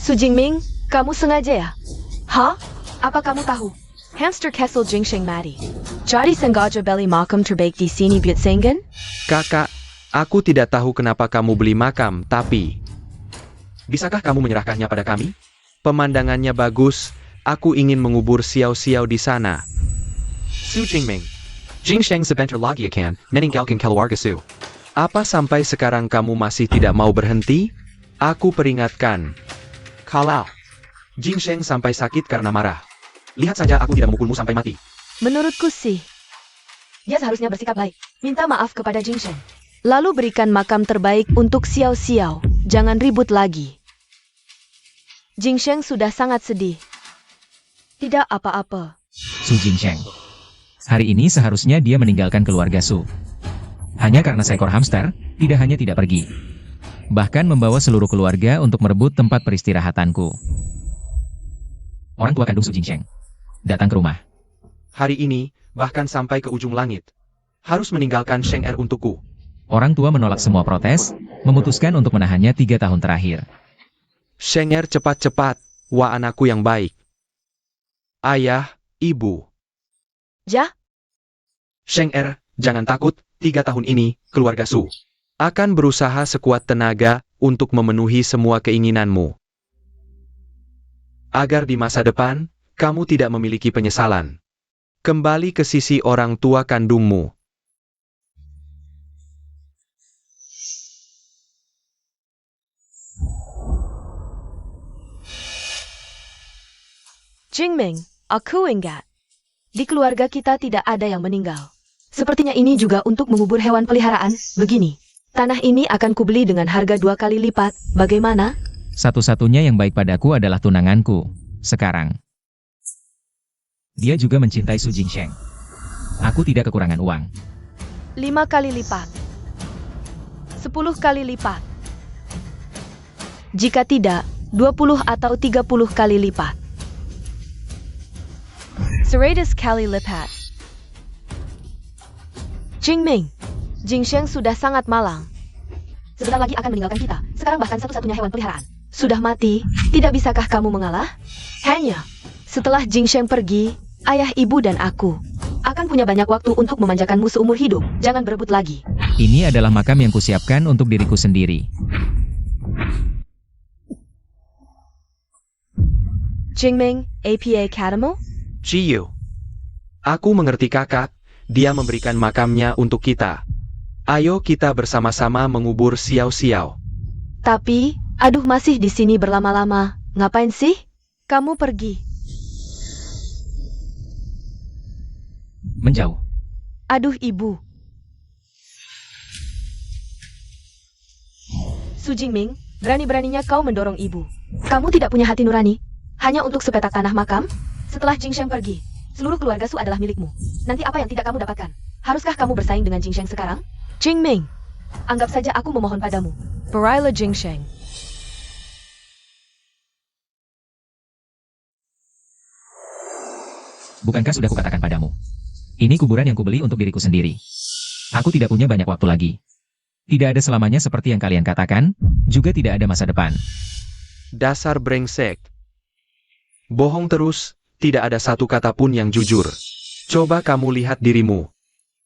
Su Jingming, kamu sengaja ya? Hah? Apa kamu tahu? Hamster Castle Jingsheng Mati. Jadi sengaja beli makam terbaik di sini buat Sengen? Kakak, aku tidak tahu kenapa kamu beli makam, tapi... Bisakah kamu menyerahkannya pada kami? Pemandangannya bagus, aku ingin mengubur Xiao-Xiao di sana. Su Jingming. Jingsheng sebentar lagi akan meninggalkan keluarga Su. Apa sampai sekarang kamu masih tidak mau berhenti? Aku peringatkan. Kalau Jingsheng sampai sakit karena marah. Lihat saja aku tidak memukulmu sampai mati. Menurutku sih, dia seharusnya bersikap baik. Minta maaf kepada Jingsheng. Lalu berikan makam terbaik untuk Xiao-Xiao. Jangan ribut lagi. Jingsheng sudah sangat sedih. Tidak apa-apa. Su Jingsheng. Hari ini seharusnya dia meninggalkan keluarga Su. Hanya karena seekor hamster, tidak hanya tidak pergi. Bahkan membawa seluruh keluarga untuk merebut tempat peristirahatanku. Orang tua kandung Su Jingsheng datang ke rumah. Hari ini, bahkan sampai ke ujung langit. Harus meninggalkan Sheng Er untukku. Orang tua menolak semua protes, memutuskan untuk menahannya 3 tahun terakhir. Sheng Er cepat-cepat, wah anakku yang baik. Ayah, ibu. Ja? Sheng Er, jangan takut, 3 tahun ini, keluarga Su akan berusaha sekuat tenaga untuk memenuhi semua keinginanmu. Agar di masa depan, kamu tidak memiliki penyesalan. Kembali ke sisi orang tua kandungmu. Jingming, aku ingat. Di keluarga kita tidak ada yang meninggal. Sepertinya ini juga untuk mengubur hewan peliharaan. Begini, tanah ini akan kubeli dengan harga 2 kali lipat. Bagaimana? Satu-satunya yang baik padaku adalah tunanganku. Sekarang. Dia juga mencintai Su Jingsheng. Aku tidak kekurangan uang. 5 kali lipat. 10 kali lipat. Jika tidak, 20 atau 30 kali lipat. 100 kali lipat. Jingming, Jingsheng sudah sangat malang. Sebentar lagi akan meninggalkan kita. Sekarang bahkan satu-satunya hewan peliharaan sudah mati. Tidak bisakah kamu mengalah? Hanya setelah Jingsheng pergi, ayah, ibu, dan aku akan punya banyak waktu untuk memanjakanmu seumur hidup. Jangan berebut lagi. Ini adalah makam yang kusiapkan untuk diriku sendiri. Jingming, APA Academy? Ciyu. Aku mengerti kakak, dia memberikan makamnya untuk kita. Ayo kita bersama-sama mengubur Xiao-Xiao. Tapi, aduh masih di sini berlama-lama. Ngapain sih? Kamu pergi. Menjauh. Aduh ibu. Su Jingming, berani-beraninya kau mendorong ibu. Kamu tidak punya hati nurani? Hanya untuk sepetak tanah makam? Setelah Jingsheng pergi, seluruh keluarga Su adalah milikmu. Nanti apa yang tidak kamu dapatkan? Haruskah kamu bersaing dengan Jingsheng sekarang? Jingming, anggap saja aku memohon padamu. Berailah Jingsheng. Bukankah sudah kukatakan padamu? Ini kuburan yang kubeli untuk diriku sendiri. Aku tidak punya banyak waktu lagi. Tidak ada selamanya seperti yang kalian katakan, juga tidak ada masa depan. Dasar brengsek. Bohong terus, tidak ada satu kata pun yang jujur. Coba kamu lihat dirimu.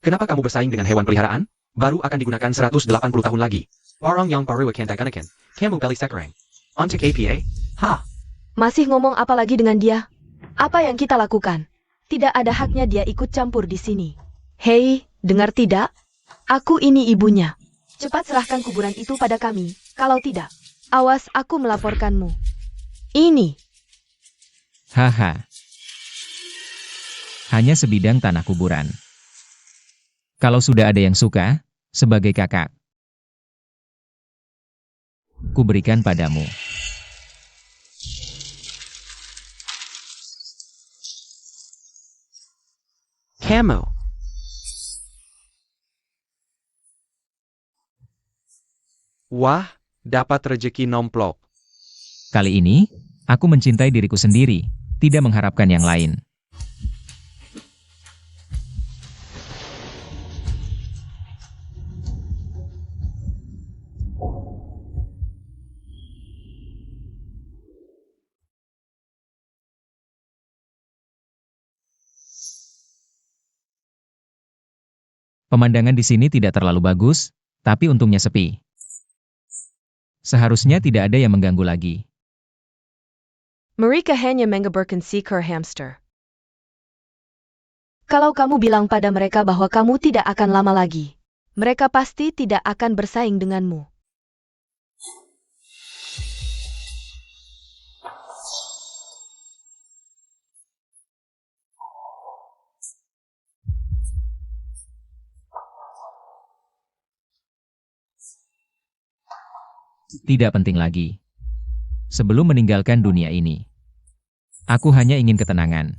Kenapa kamu bersaing dengan hewan peliharaan? Baru akan digunakan 180 tahun lagi. Orang yang baru akan digunakan. Kamu beli sekarang. Untuk APA? Hah? Masih ngomong apa lagi dengan dia? Apa yang kita lakukan? Tidak ada haknya dia ikut campur di sini. Hei, dengar tidak? Aku ini ibunya. Cepat serahkan kuburan itu pada kami. Kalau tidak, awas aku melaporkanmu. Ini. Haha. Hanya sebidang tanah kuburan. Kalau sudah ada yang suka, sebagai kakak, kuberikan padamu. Kamu. Wah, dapat rejeki nomplok. Kali ini, aku mencintai diriku sendiri, tidak mengharapkan yang lain. Pemandangan di sini tidak terlalu bagus, tapi untungnya sepi. Seharusnya tidak ada yang mengganggu lagi. Mereka hanya mengebarkan seekor hamster. Kalau kamu bilang pada mereka bahwa kamu tidak akan lama lagi, mereka pasti tidak akan bersaing denganmu. Tidak penting lagi. Sebelum meninggalkan dunia ini, aku hanya ingin ketenangan.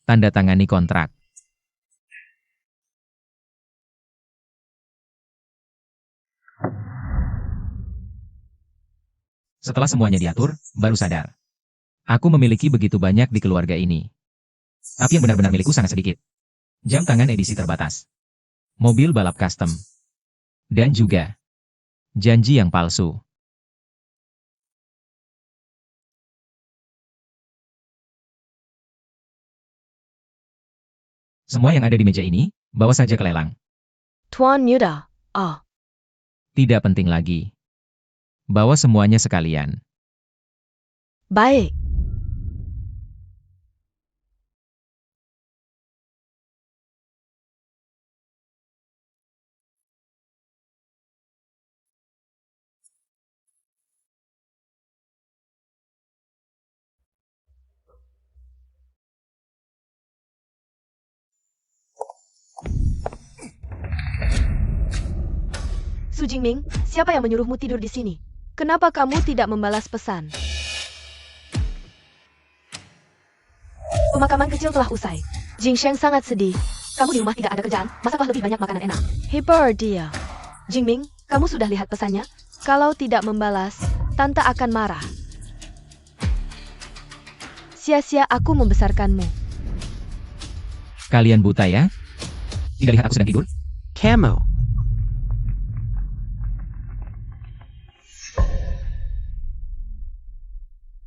Tanda tangani kontrak. Setelah semuanya diatur, baru sadar. Aku memiliki begitu banyak di keluarga ini. Tapi yang benar-benar milikku sangat sedikit. Jam tangan edisi terbatas. Mobil balap custom. Dan juga janji yang palsu. Semua yang ada di meja ini, bawa saja ke lelang. Tuan Muda, Tidak penting lagi. Bawa semuanya sekalian. baik. Su Jingming, siapa yang menyuruhmu tidur di sini? Kenapa kamu tidak membalas pesan? Pemakaman kecil telah usai. Jingsheng sangat sedih. Kamu di rumah tidak ada kerjaan, masaklah lebih banyak makanan enak. Hebat dia. Jingming, kamu sudah lihat pesannya? Kalau tidak membalas, Tante akan marah. Sia-sia aku membesarkanmu. Kalian buta ya? Tidak lihat aku sedang tidur? Camo.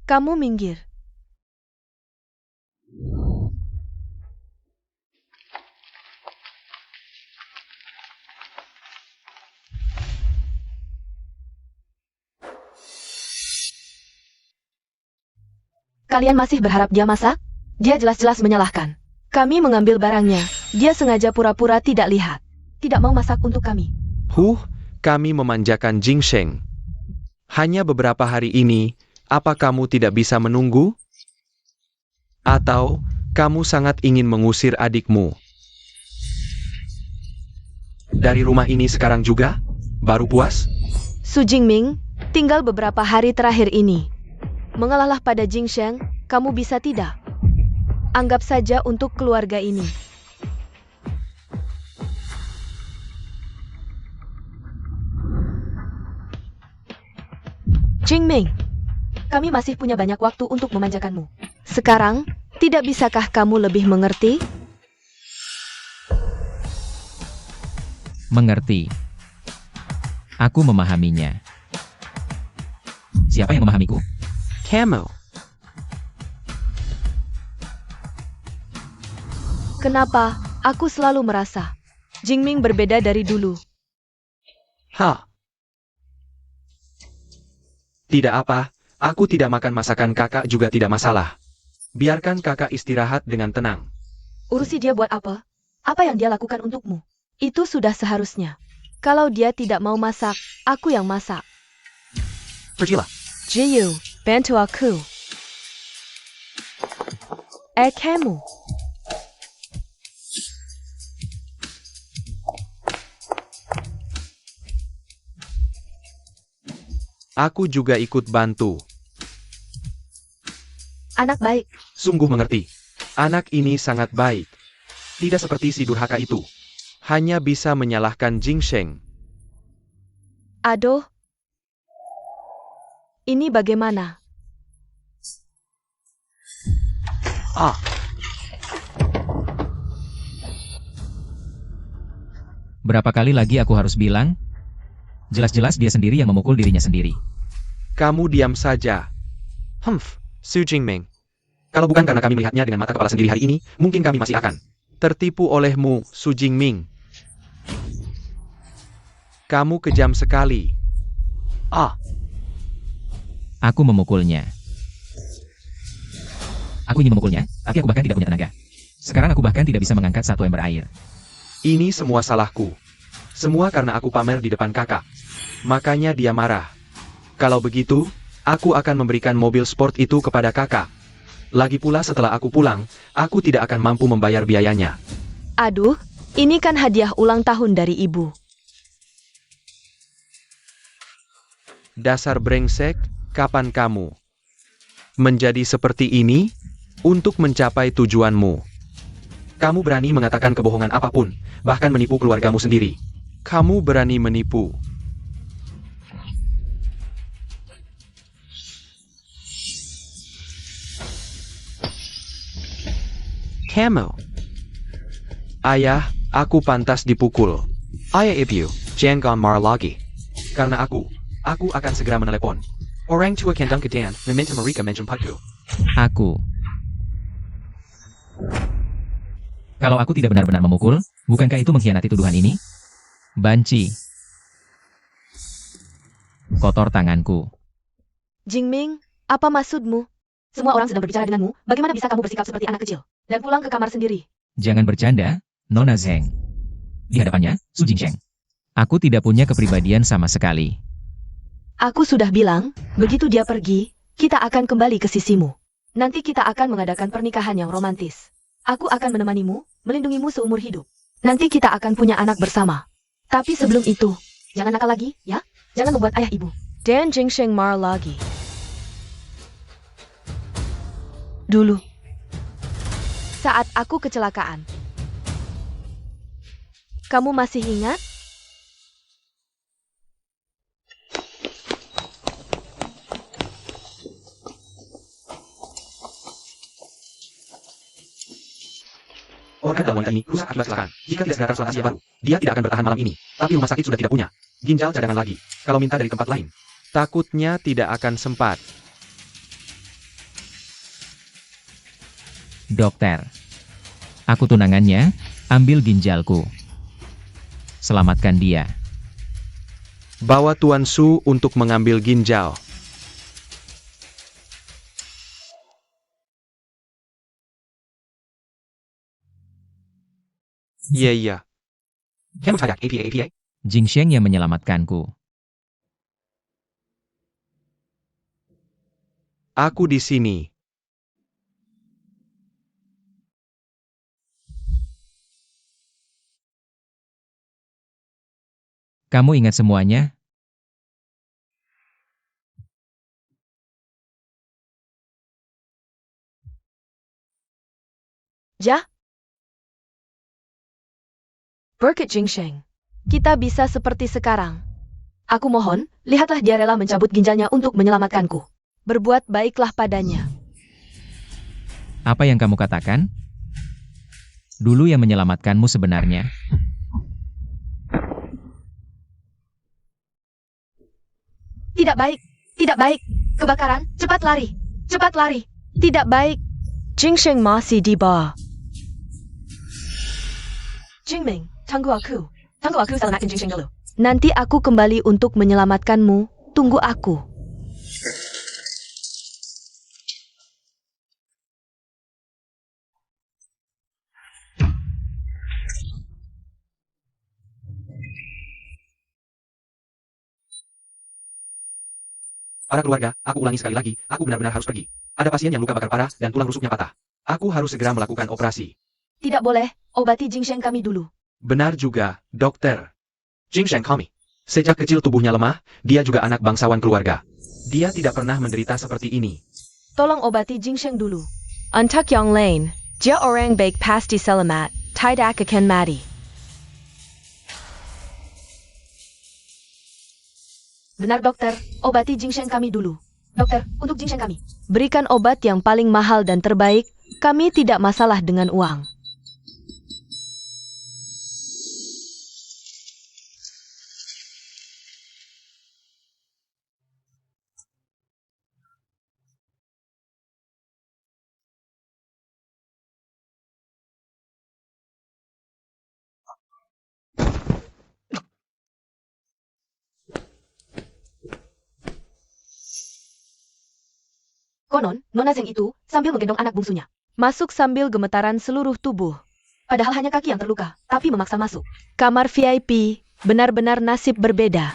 Kamu minggir. Kalian masih berharap dia masak? Dia jelas-jelas menyalahkan. Kami mengambil barangnya. Dia sengaja pura-pura tidak lihat. Tidak mau masak untuk kami. Kami memanjakan Jingsheng. Hanya beberapa hari ini, apa kamu tidak bisa menunggu? Atau kamu sangat ingin mengusir adikmu dari rumah ini sekarang juga? Baru puas? Su Jingming, tinggal beberapa hari terakhir ini. Mengalahlah pada Jingsheng, kamu bisa tidak? Anggap saja untuk keluarga ini. Jingming, kami masih punya banyak waktu untuk memanjakanmu. Sekarang, tidak bisakah kamu lebih mengerti? Mengerti. Aku memahaminya. Siapa yang memahamiku? Camo. Kenapa aku selalu merasa Jingming berbeda dari dulu? Tidak apa, aku tidak makan masakan kakak juga tidak masalah. Biarkan kakak istirahat dengan tenang. Urusi dia buat apa? Apa yang dia lakukan untukmu? Itu sudah seharusnya. Kalau dia tidak mau masak, aku yang masak. Pergilah. Jiyu, bantu aku. Kamu. Aku juga ikut bantu. Anak baik. Sungguh mengerti. Anak ini sangat baik. Tidak seperti si durhaka itu. Hanya bisa menyalahkan Jingsheng. Aduh. Ini bagaimana? Berapa kali lagi aku harus bilang? Jelas-jelas dia sendiri yang memukul dirinya sendiri. Kamu diam saja. Su Jingming. Kalau bukan karena kami melihatnya dengan mata kepala sendiri hari ini, mungkin kami masih akan. tertipu olehmu, Su Jingming. Kamu kejam sekali. Ah, Aku memukulnya. Aku ingin memukulnya, tapi aku bahkan tidak punya tenaga. Sekarang aku bahkan tidak bisa mengangkat satu ember air. ini semua salahku. Semua karena aku pamer di depan kakak. Makanya dia marah. Kalau begitu, aku akan memberikan mobil sport itu kepada kakak. Lagi pula setelah aku pulang, aku tidak akan mampu membayar biayanya. Aduh, ini kan hadiah ulang tahun dari ibu. Dasar brengsek, kapan kamu menjadi seperti ini untuk mencapai tujuanmu? Kamu berani mengatakan kebohongan apapun, bahkan menipu keluargamu sendiri. Kamu berani menipu. Kamu. Ayah, aku pantas dipukul. Ayah ibu, jangan marah lagi. Karena aku akan segera menelepon. Orang tua kandang kedan, meminta mereka menjemputku. Aku. Kalau aku tidak benar-benar memukul, bukankah itu mengkhianati tuduhan ini? Banci. Kotor tanganku. Jingming, apa maksudmu? Semua orang sedang berbicara denganmu, bagaimana bisa kamu bersikap seperti anak kecil? Dan pulang ke kamar sendiri. Jangan bercanda, Nona Zheng. Di hadapannya, Su Jingsheng. Aku tidak punya kepribadian sama sekali. Aku sudah bilang, begitu dia pergi, kita akan kembali ke sisimu. Nanti kita akan mengadakan pernikahan yang romantis. Aku akan menemanimu, melindungimu seumur hidup. Nanti kita akan punya anak bersama. Tapi sebelum itu, jangan nakal lagi, ya? Jangan membuat ayah ibu dan Jingsheng marah lagi. Dulu, saat aku kecelakaan, kamu masih ingat? Organ dalam wanita ini rusak akibat kecelakaan. Jika tidak segera transplantasi baru, dia tidak akan bertahan malam ini. Tapi rumah sakit sudah tidak punya ginjal cadangan lagi. Kalau minta dari tempat lain, takutnya tidak akan sempat. Dokter. Aku tunangannya, ambil ginjalku. Selamatkan dia. Bawa Tuan Su untuk mengambil ginjal. Iya. Kamu tidak APA. Jingsheng yang menyelamatkanku. Aku di sini. Kamu ingat semuanya? Ja? Berkat Jingsheng, kita bisa seperti sekarang. Aku mohon, lihatlah dia rela mencabut ginjalnya untuk menyelamatkanku. Berbuat baiklah padanya. Apa yang kamu katakan? Dulu yang menyelamatkanmu sebenarnya. Tidak baik, tidak baik. Kebakaran, cepat lari, cepat lari. Tidak baik. Jingsheng masih di bawah. Jingming, tunggu aku selamatkan Jingsheng dulu. Nanti aku kembali untuk menyelamatkanmu. Tunggu aku. Para keluarga, aku ulangi sekali lagi, aku benar-benar harus pergi. Ada pasien yang luka bakar parah dan tulang rusuknya patah. Aku harus segera melakukan operasi. Tidak boleh, obati Jingsheng kami dulu. Benar juga, dokter. Jingsheng kami. Sejak kecil tubuhnya lemah, dia juga anak bangsawan keluarga. Dia tidak pernah menderita seperti ini. Tolong obati Jingsheng dulu. Untuk yang lain, dia orang baik pasti selamat, tidak akan mati. Benar dokter, obati Jingsheng kami dulu. Dokter, untuk Jingsheng kami. Berikan obat yang paling mahal dan terbaik, kami tidak masalah dengan uang. Konon, Nona Zeng itu sambil menggendong anak bungsunya. Masuk sambil gemetaran seluruh tubuh. Padahal hanya kaki yang terluka, tapi memaksa masuk. Kamar VIP, benar-benar nasib berbeda.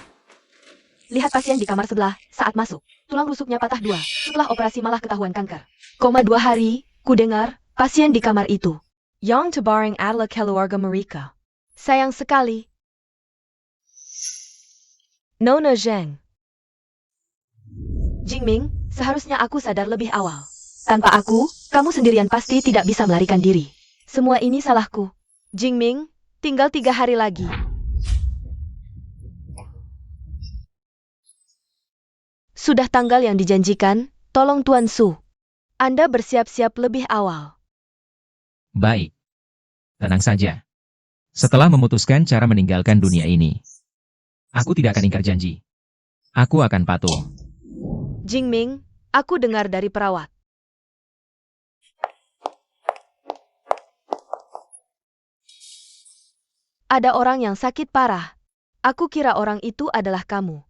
Lihat pasien di kamar sebelah, saat masuk. Tulang rusuknya patah 2, setelah operasi malah ketahuan kanker. 2 hari, ku dengar, pasien di kamar itu. Yang terbaring adalah keluarga mereka. Sayang sekali. Nona Zeng. Jingming, seharusnya aku sadar lebih awal. Tanpa aku, kamu sendirian pasti tidak bisa melarikan diri. Semua ini salahku. Jingming, tinggal 3 hari lagi. Sudah tanggal yang dijanjikan, tolong Tuan Su. Anda bersiap-siap lebih awal. Baik. Tenang saja. Setelah memutuskan cara meninggalkan dunia ini, aku tidak akan ingkar janji. Aku akan patuh. Jingming, aku dengar dari perawat. Ada orang yang sakit parah. Aku kira orang itu adalah kamu.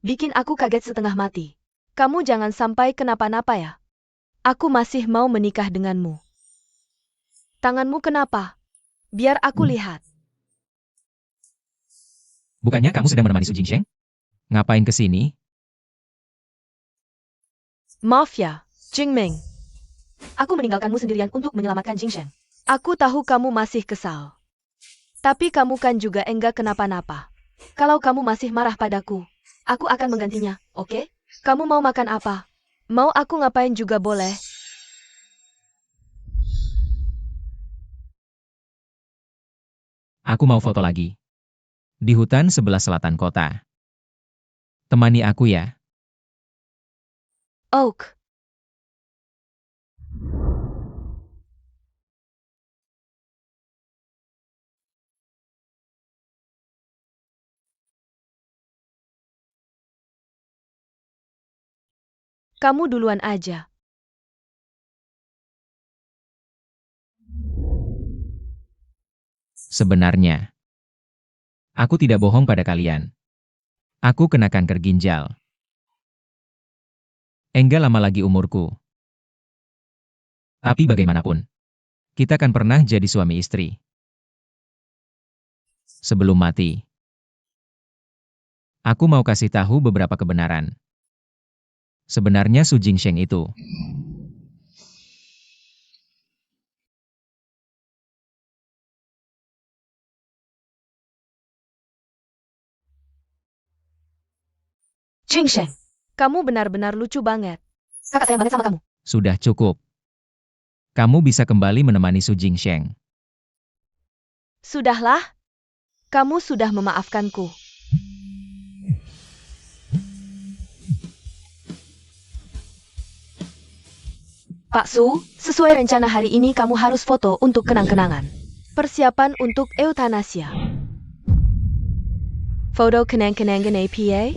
Bikin aku kaget setengah mati. Kamu jangan sampai kenapa-napa ya. Aku masih mau menikah denganmu. Tanganmu kenapa? Biar aku lihat. Bukannya kamu sedang menemani Su Jingsheng? Ngapain ke sini? Maaf ya, Jingming. Aku meninggalkanmu sendirian untuk menyelamatkan Jingsheng. Aku tahu kamu masih kesal. Tapi kamu kan juga enggak kenapa-napa. Kalau kamu masih marah padaku, aku akan menggantinya, oke? Kamu mau makan apa? Mau aku ngapain juga boleh. Aku mau foto lagi. Di hutan sebelah selatan kota. Temani aku ya. Oak. Kamu duluan aja. Sebenarnya, aku tidak bohong pada kalian. Aku kena kanker ginjal. Enggak lama lagi umurku. Tapi bagaimanapun, kita kan pernah jadi suami istri. Sebelum mati, aku mau kasih tahu beberapa kebenaran. Sebenarnya Su Jingsheng itu Jingsheng, kamu benar-benar lucu banget. Kakak sayang banget sama kamu. sudah cukup. Kamu bisa kembali menemani Su Jingsheng. Sudahlah. Kamu sudah memaafkanku. Pak Su, sesuai rencana hari ini kamu harus foto untuk kenang-kenangan. Persiapan untuk eutanasia. Foto kenang-kenangan APA.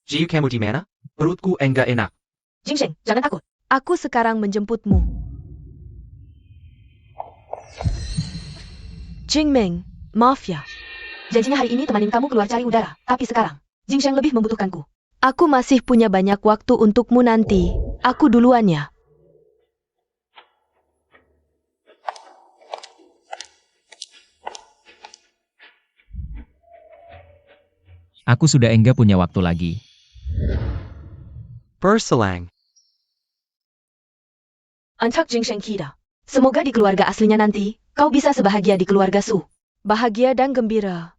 Jiu kamu di mana? Perutku enggak enak. Jingsheng, jangan takut. Aku sekarang menjemputmu. Jingming, maaf ya. Janjinya hari ini temanin kamu keluar cari udara, tapi sekarang, Jingsheng lebih membutuhkanku. Aku masih punya banyak waktu untukmu nanti. Aku duluan ya. Aku sudah enggak punya waktu lagi. Perselang. Untuk Jingsheng Kida. Semoga di keluarga aslinya nanti, kau bisa sebahagia di keluarga Su. Bahagia dan gembira.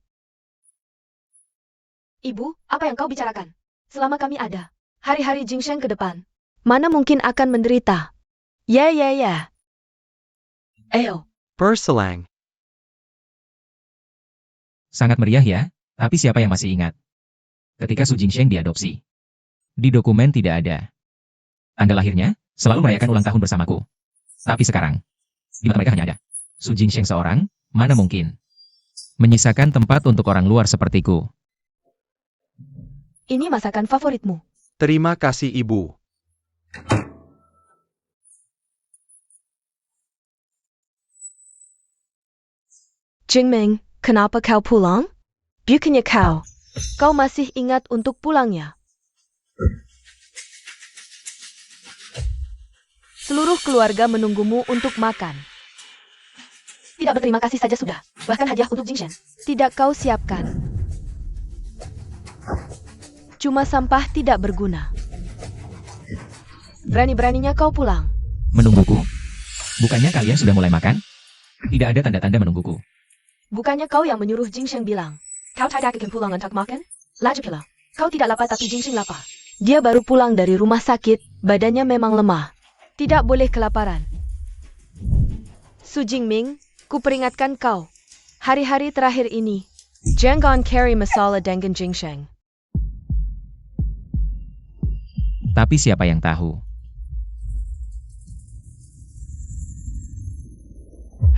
Ibu, apa yang kau bicarakan? Selama kami ada, hari-hari Jingsheng ke depan, mana mungkin akan menderita? Ya. Ayo. Perselang. Sangat meriah ya, tapi siapa yang masih ingat? Ketika Su Jingsheng diadopsi. Di dokumen tidak ada. Tanggal lahirnya, selalu merayakan ulang tahun bersamaku. Tapi sekarang, di mata mereka hanya ada Su Jingsheng seorang, mana mungkin menyisakan tempat untuk orang luar sepertiku. Ini masakan favoritmu. Terima kasih ibu. Jingming, kenapa kau pulang? Bukannya kau Kau masih ingat untuk pulangnya. Seluruh keluarga menunggumu untuk makan. Tidak berterima kasih saja sudah. Bahkan hadiah untuk Jingsheng. Tidak kau siapkan. Cuma sampah tidak berguna. Berani-beraninya kau pulang. Menungguku? Bukannya kalian sudah mulai makan? Tidak ada tanda-tanda menungguku. Bukannya kau yang menyuruh Jingsheng bilang, kau tidak akan pulang untuk makan? Laju pula. Kau tidak lapar tapi Jingsheng lapar. Dia baru pulang dari rumah sakit, badannya memang lemah. Tidak boleh kelaparan. Su Jingming, ku peringatkan kau. Hari-hari terakhir ini, jangan carry masalah dengan Jingsheng. Tapi siapa yang tahu?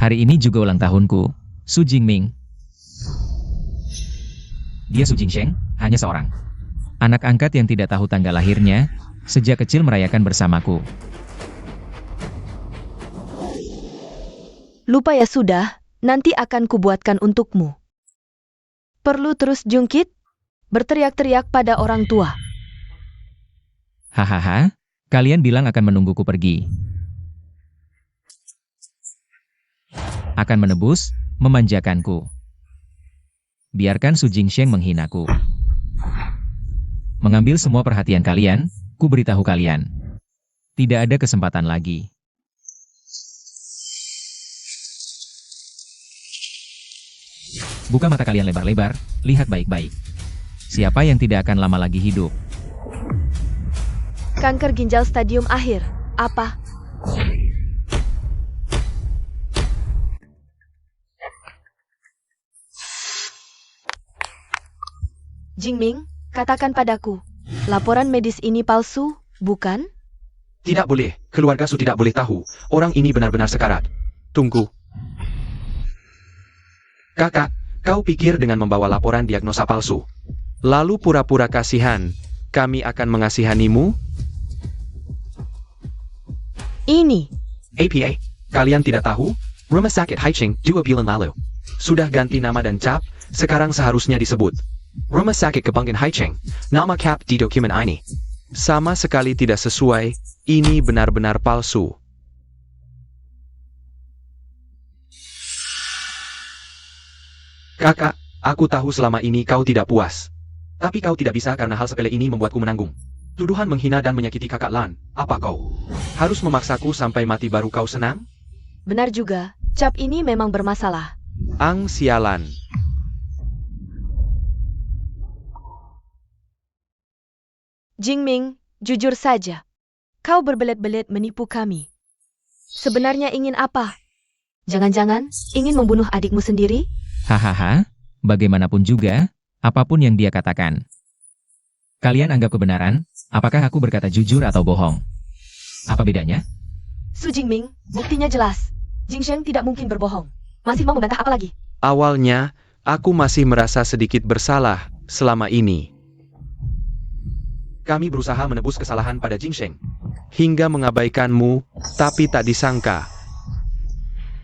Hari ini juga ulang tahunku, Su Jingming. Dia Su Jingsheng, hanya seorang. Anak angkat yang tidak tahu tanggal lahirnya, sejak kecil merayakan bersamaku. Lupa ya sudah, nanti akan kubuatkan untukmu. Perlu terus jungkit? Berteriak-teriak pada orang tua. Hahaha, kalian bilang akan menungguku pergi. Akan menebus, memanjakanku. Biarkan Su Jingsheng menghinaku. Mengambil semua perhatian kalian, ku beritahu kalian. Tidak ada kesempatan lagi. Buka mata kalian lebar-lebar, lihat baik-baik. Siapa yang tidak akan lama lagi hidup? Kanker ginjal stadium akhir. Apa? Jingming, katakan padaku. Laporan medis ini palsu, bukan? Tidak boleh, keluarga Su tidak boleh tahu. Orang ini benar-benar sekarat. Tunggu. Kakak, kau pikir dengan membawa laporan diagnosa palsu, lalu pura-pura kasihan, kami akan mengasihanimu? Ini. APA, kalian tidak tahu? Rumah sakit Haicheng 2 bulan lalu sudah ganti nama dan cap, sekarang seharusnya disebut Rumah sakit Kebanggaan Haicheng. Nama cap di dokumen ini sama sekali tidak sesuai, ini benar-benar palsu. Kakak, aku tahu selama ini kau tidak puas. Tapi kau tidak bisa karena hal sepele ini membuatku menanggung. Tuduhan menghina dan menyakiti kakak Lan, apa kau? Harus memaksaku sampai mati baru kau senang? Benar juga, cap ini memang bermasalah. Ang sialan. Jingming, jujur saja. Kau berbelit-belit menipu kami. Sebenarnya ingin apa? Jangan-jangan ingin membunuh adikmu sendiri? Hahaha, bagaimanapun juga, apapun yang dia katakan. Kalian anggap kebenaran, apakah aku berkata jujur atau bohong? Apa bedanya? Su Jingming, buktinya jelas. Jingsheng tidak mungkin berbohong. Masih mau membantah apa lagi? Awalnya, aku masih merasa sedikit bersalah selama ini. Kami berusaha menebus kesalahan pada Jingsheng, hingga mengabaikanmu, tapi tak disangka.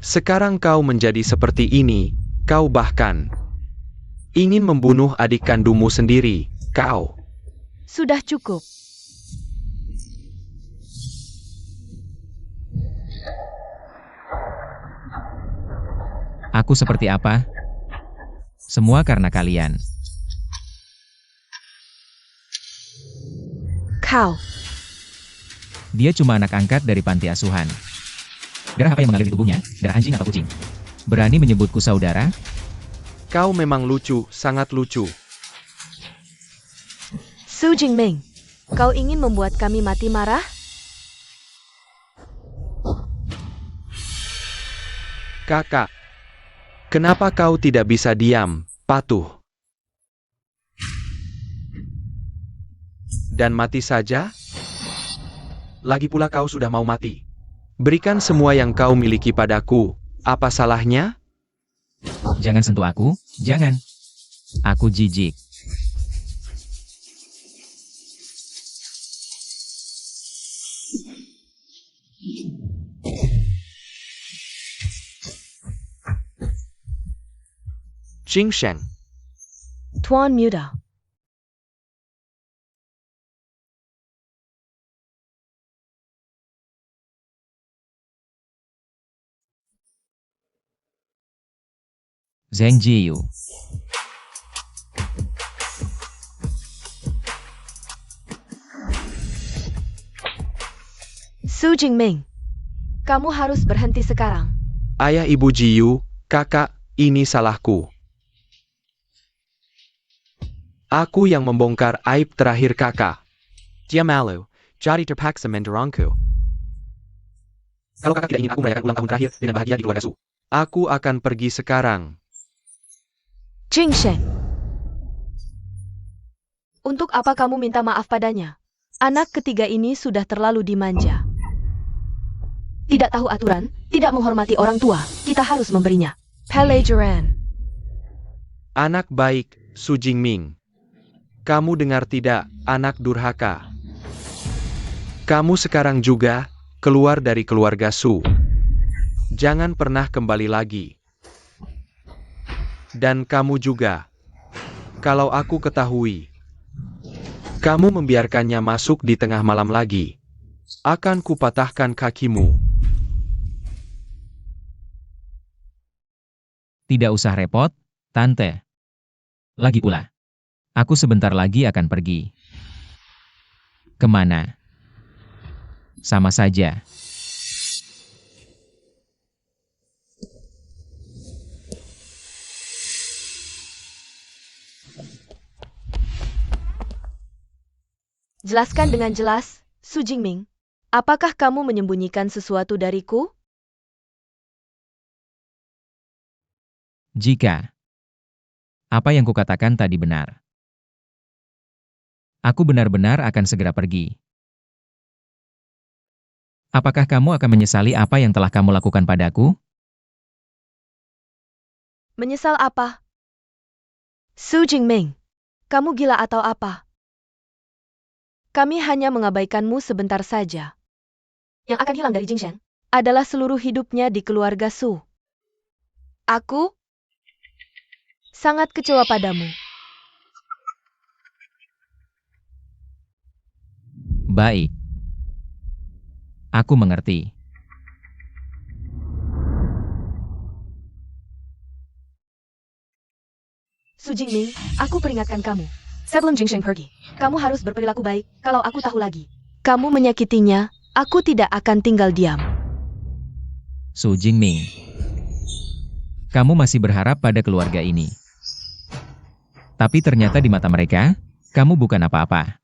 Sekarang kau menjadi seperti ini, kau bahkan ingin membunuh adik kandungmu sendiri, kau. Sudah cukup. Aku seperti apa? Semua karena kalian. Kau. Dia cuma anak angkat dari panti asuhan. Darah apa yang mengalir di tubuhnya? Darah anjing atau kucing? Berani menyebutku saudara? Kau memang lucu, sangat lucu. Su Jingming, kau ingin membuat kami mati marah? Kakak, kenapa kau tidak bisa diam, patuh? Dan mati saja? Lagi pula kau sudah mau mati. Berikan semua yang kau miliki padaku, apa salahnya? Jangan sentuh aku, jangan. Aku jijik. Jingsheng, Tuan Muda, Zheng Jiyu. Su Jingming, kamu harus berhenti sekarang. Ayah Ibu Jiyu, kakak, ini salahku. Aku yang membongkar aib terakhir kakak. Dia malu. Jadi terpaksa mendorongku. Kalau kakak tidak ingin aku merayakan ulang tahun terakhir dengan bahagia di keluarga Su, aku akan pergi sekarang. Jingsheng, untuk apa kamu minta maaf padanya? Anak ketiga ini sudah terlalu dimanja. Tidak tahu aturan, tidak menghormati orang tua, kita harus memberinya pelajaran. Anak baik, Su Jingming. Kamu dengar tidak, anak durhaka? Kamu sekarang juga keluar dari keluarga Su. Jangan pernah kembali lagi. Dan kamu juga. Kalau aku ketahui, kamu membiarkannya masuk di tengah malam lagi, akan kupatahkan kakimu. Tidak usah repot, Tante. Lagi pula, aku sebentar lagi akan pergi. Kemana? Sama saja. Jelaskan dengan jelas, Su Jingming. Apakah kamu menyembunyikan sesuatu dariku? Jika apa yang kukatakan tadi benar, aku benar-benar akan segera pergi. Apakah kamu akan menyesali apa yang telah kamu lakukan padaku? Menyesal apa? Su Jingming, kamu gila atau apa? Kami hanya mengabaikanmu sebentar saja. Yang akan hilang dari Jingsheng adalah seluruh hidupnya di keluarga Su. Aku sangat kecewa padamu. Baik. Aku mengerti. Su Jingming, aku peringatkan kamu. Sebelum Jingsheng pergi, kamu harus berperilaku baik. Kalau aku tahu lagi, kamu menyakitinya, aku tidak akan tinggal diam. Su Jingming, kamu masih berharap pada keluarga ini. Tapi ternyata di mata mereka, kamu bukan apa-apa.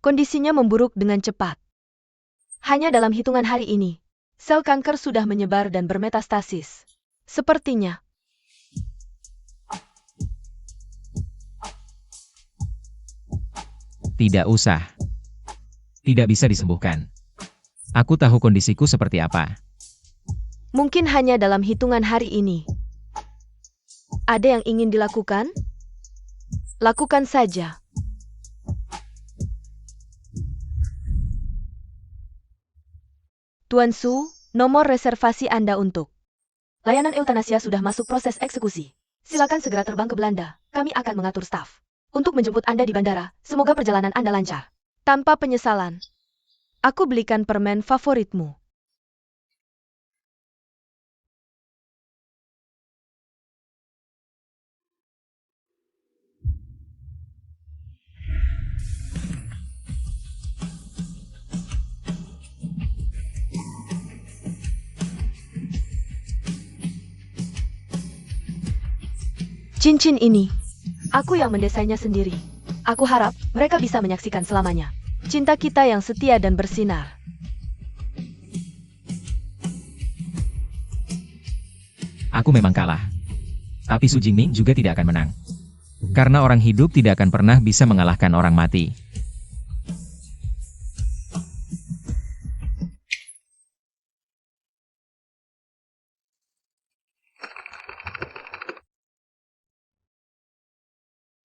Kondisinya memburuk dengan cepat. Hanya dalam hitungan hari ini, sel kanker sudah menyebar dan bermetastasis. Sepertinya, Tidak usah. Tidak bisa disembuhkan. Aku tahu kondisiku seperti apa. mungkin hanya dalam hitungan hari ini. Ada yang ingin dilakukan? Lakukan saja. Tuan Su, nomor reservasi Anda untuk layanan eutanasia sudah masuk proses eksekusi. Silakan segera terbang ke Belanda. Kami akan mengatur staf untuk menjemput Anda di bandara. Semoga perjalanan Anda lancar. Tanpa penyesalan. Aku belikan permen favoritmu. Cincin ini, aku yang mendesainnya sendiri. Aku harap mereka bisa menyaksikan selamanya. Cinta kita yang setia dan bersinar. Aku memang kalah. Tapi Su Jingming juga tidak akan menang. Karena orang hidup tidak akan pernah bisa mengalahkan orang mati.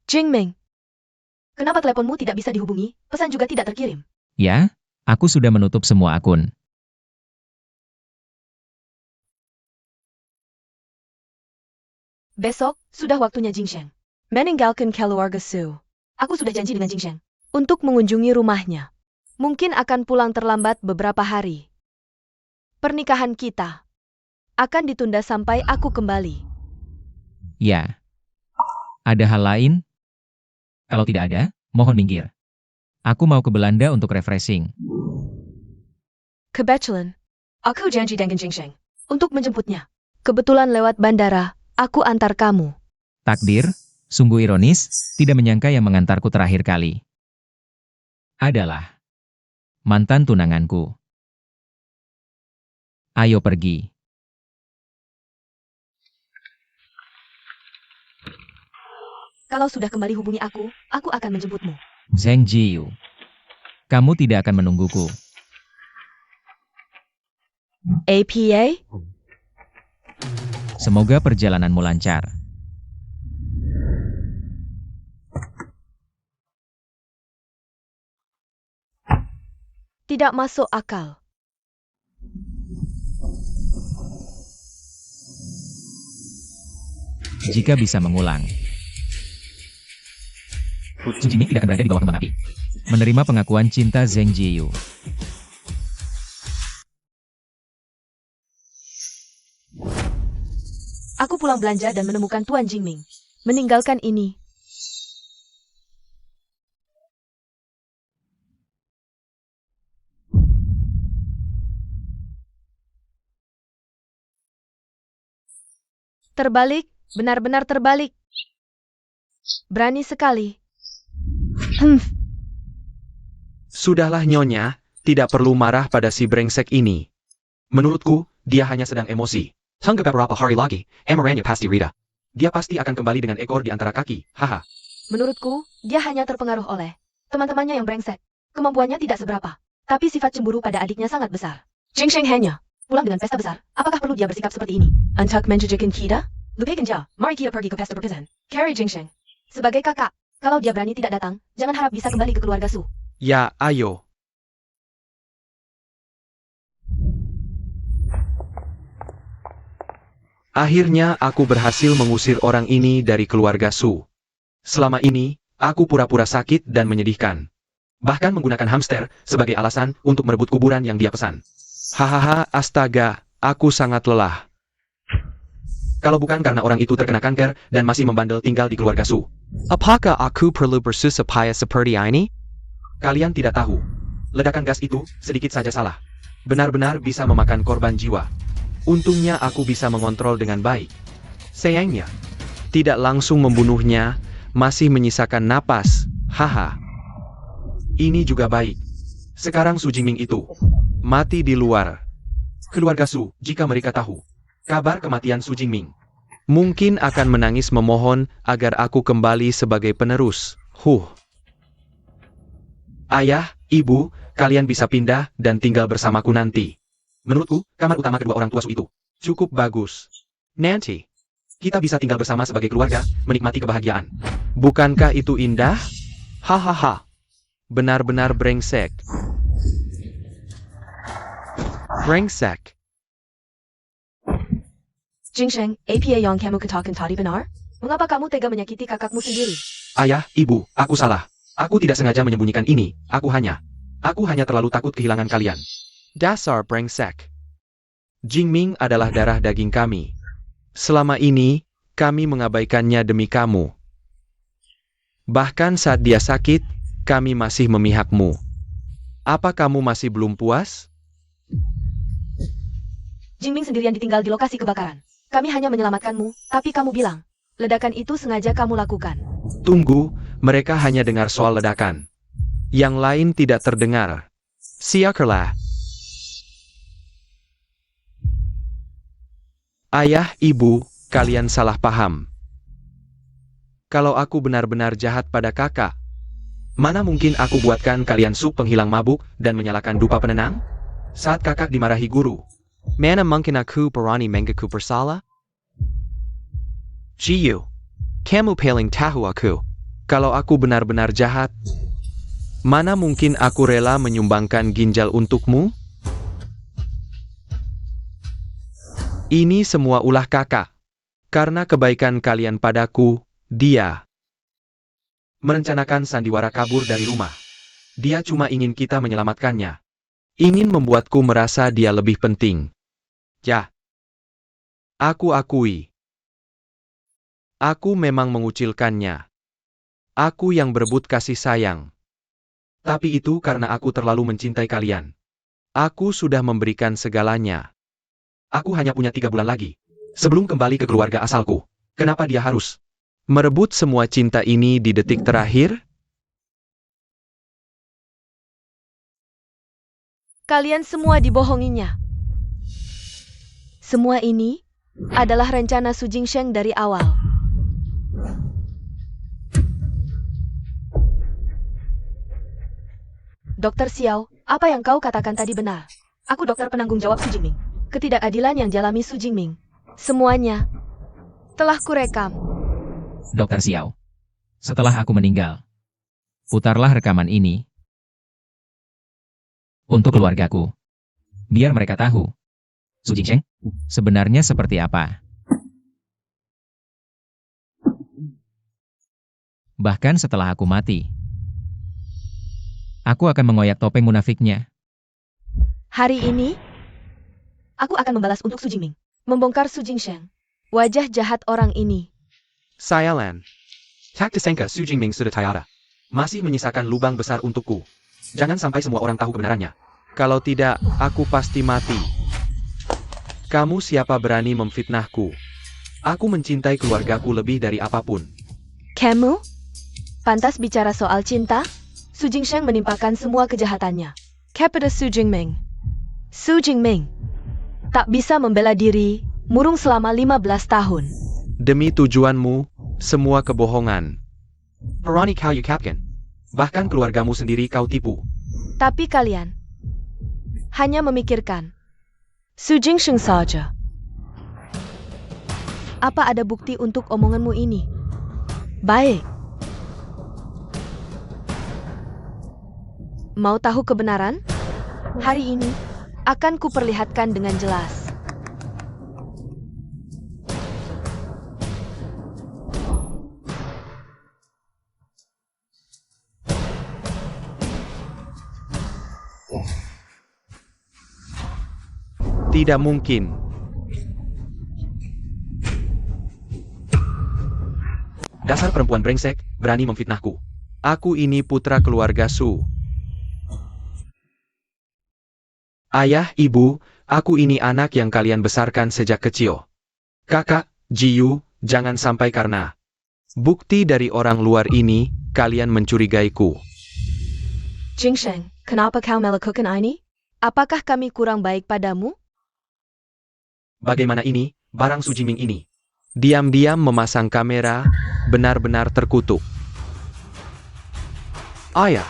Jingming, kenapa teleponmu tidak bisa dihubungi? Pesan juga tidak terkirim. Ya, aku sudah menutup semua akun. Besok, sudah waktunya Jingsheng. meninggalkan keluarga Su. Aku sudah janji dengan Jingsheng untuk mengunjungi rumahnya. Mungkin akan pulang terlambat beberapa hari. Pernikahan kita akan ditunda sampai aku kembali. Ya. Ada hal lain? Kalau tidak ada, mohon minggir. Aku mau ke Belanda untuk refreshing. Kebetulan, aku janji dengan Jingsheng untuk menjemputnya. Kebetulan lewat bandara, aku antar kamu. Takdir, sungguh ironis, tidak menyangka yang mengantarku terakhir kali adalah mantan tunanganku. Ayo pergi. Kalau sudah kembali hubungi aku akan menjemputmu. Zheng Jiyu. Kamu tidak akan menungguku. APA? Semoga perjalananmu lancar. Tidak masuk akal. Jika bisa mengulang. Su Jingming tidak akan berada di bawah kembang api. Menerima pengakuan cinta Zheng Jiyu. Aku pulang belanja dan menemukan Tuan Jingming. Meninggalkan ini. Terbalik, benar-benar terbalik. Berani sekali. Sudahlah Nyonya, tidak perlu marah pada si brengsek ini. Menurutku, dia hanya sedang emosi. Tunggu beberapa hari lagi, amarannya pasti Rita. Dia pasti akan kembali dengan ekor di antara kaki, haha. Menurutku, dia hanya terpengaruh oleh teman-temannya yang brengsek. Kemampuannya tidak seberapa, tapi sifat cemburu pada adiknya sangat besar. Jingsheng hanya pulang dengan pesta besar. Apakah perlu dia bersikap seperti ini? Untuk menjajakan kita? Lupakan dia. Mari kita pergi ke pesta perpisahan. Carry Jingsheng. Sebagai kakak, kalau dia berani tidak datang, jangan harap bisa kembali ke keluarga Su. Ya, ayo. Akhirnya aku berhasil mengusir orang ini dari keluarga Su. Selama ini, aku pura-pura sakit dan menyedihkan. Bahkan menggunakan hamster sebagai alasan untuk merebut kuburan yang dia pesan. Hahaha, astaga, aku sangat lelah. Kalau bukan karena orang itu terkena kanker dan masih membandel tinggal di keluarga Su. Apakah aku perlu bersusah payah seperti ini? Kalian tidak tahu. Ledakan gas itu sedikit saja salah. Benar-benar bisa memakan korban jiwa. Untungnya aku bisa mengontrol dengan baik. Sayangnya, tidak langsung membunuhnya, masih menyisakan napas. Haha. Ini juga baik. Sekarang Su Jingming itu mati di luar. Keluarga Su, jika mereka tahu kabar kematian Su Jingming, mungkin akan menangis memohon agar aku kembali sebagai penerus. Ayah, ibu, kalian bisa pindah dan tinggal bersamaku nanti. Menurutku, kamar utama kedua orang tua Su itu cukup bagus. Nanti, kita bisa tinggal bersama sebagai keluarga, menikmati kebahagiaan. Bukankah itu indah? Hahaha. Benar-benar brengsek. Brengsek. Jingsheng, APA yang kamu katakan tadi benar? Mengapa kamu tega menyakiti kakakmu sendiri? Ayah, ibu, aku salah. Aku tidak sengaja menyembunyikan ini. Aku hanya terlalu takut kehilangan kalian. Dasar brengsek. Jingming adalah darah daging kami. Selama ini, kami mengabaikannya demi kamu. Bahkan saat dia sakit, kami masih memihakmu. Apa kamu masih belum puas? Jingming sendirian ditinggal di lokasi kebakaran. Kami hanya menyelamatkanmu, tapi kamu bilang, ledakan itu sengaja kamu lakukan. Tunggu, mereka hanya dengar soal ledakan. Yang lain tidak terdengar. Siakerlah. Ayah, ibu, kalian salah paham. Kalau aku benar-benar jahat pada kakak, mana mungkin aku buatkan kalian sup penghilang mabuk dan menyalakan dupa penenang? Saat kakak dimarahi guru, Mana mungkin aku berani mengaku bersalah? Jiyu, kamu paling tahu aku. kalau aku benar-benar jahat, mana mungkin aku rela menyumbangkan ginjal untukmu? Ini semua ulah kakak. Karena kebaikan kalian padaku, dia merencanakan sandiwara kabur dari rumah. Dia cuma ingin kita menyelamatkannya. Ingin membuatku merasa dia lebih penting. Ya. Aku akui. Aku memang mengucilkannya. Aku yang berebut kasih sayang. Tapi itu karena aku terlalu mencintai kalian. Aku sudah memberikan segalanya. Aku hanya punya 3 bulan lagi. Sebelum kembali ke keluarga asalku. Kenapa dia harus merebut semua cinta ini di detik terakhir? Kalian semua dibohonginya. Semua ini adalah rencana Su Jingsheng dari awal. Dokter Xiao, apa yang kau katakan tadi benar. Aku dokter penanggung jawab Su Jingming. Ketidakadilan yang dialami Su Jingming. Semuanya telah kurekam. Dokter Xiao. Setelah aku meninggal, putarlah rekaman ini untuk keluargaku. Biar mereka tahu Su Jingsheng sebenarnya seperti apa. Bahkan setelah aku mati, aku akan mengoyak topeng munafiknya. Hari ini, aku akan membalas untuk Su Jingming. Membongkar Su Jingsheng. Wajah jahat orang ini. Sayalan. Tak disangka Su Jingming sudah tiada. Masih menyisakan lubang besar untukku. Jangan sampai semua orang tahu kebenarannya. Kalau tidak, aku pasti mati. Kamu siapa berani memfitnahku? Aku mencintai keluargaku lebih dari apapun. Kamu? Pantas bicara soal cinta? Su Jingsheng menimpakan semua kejahatannya kepada Su Jingming. Su Jingming tak bisa membela diri, murung selama 15 tahun. Demi tujuanmu, semua kebohongan. Berani kau ucapkan. Bahkan keluargamu sendiri kau tipu. Tapi kalian hanya memikirkan Su Jingsheng saja. Apa ada bukti untuk omonganmu ini? Baik. Mau tahu kebenaran? Hari ini akan kuperlihatkan dengan jelas. Tidak mungkin. Dasar perempuan brengsek, berani memfitnahku. Aku ini putra keluarga Su. Ayah, ibu, aku ini anak yang kalian besarkan sejak kecil. Kakak, Jiyu, jangan sampai karena bukti dari orang luar ini, kalian mencurigaiku. Jingsheng, kenapa kau melakukan ini? Apakah kami kurang baik padamu? Bagaimana ini, barang Su Jingming ini? Diam-diam memasang kamera, benar-benar terkutuk. Ayah,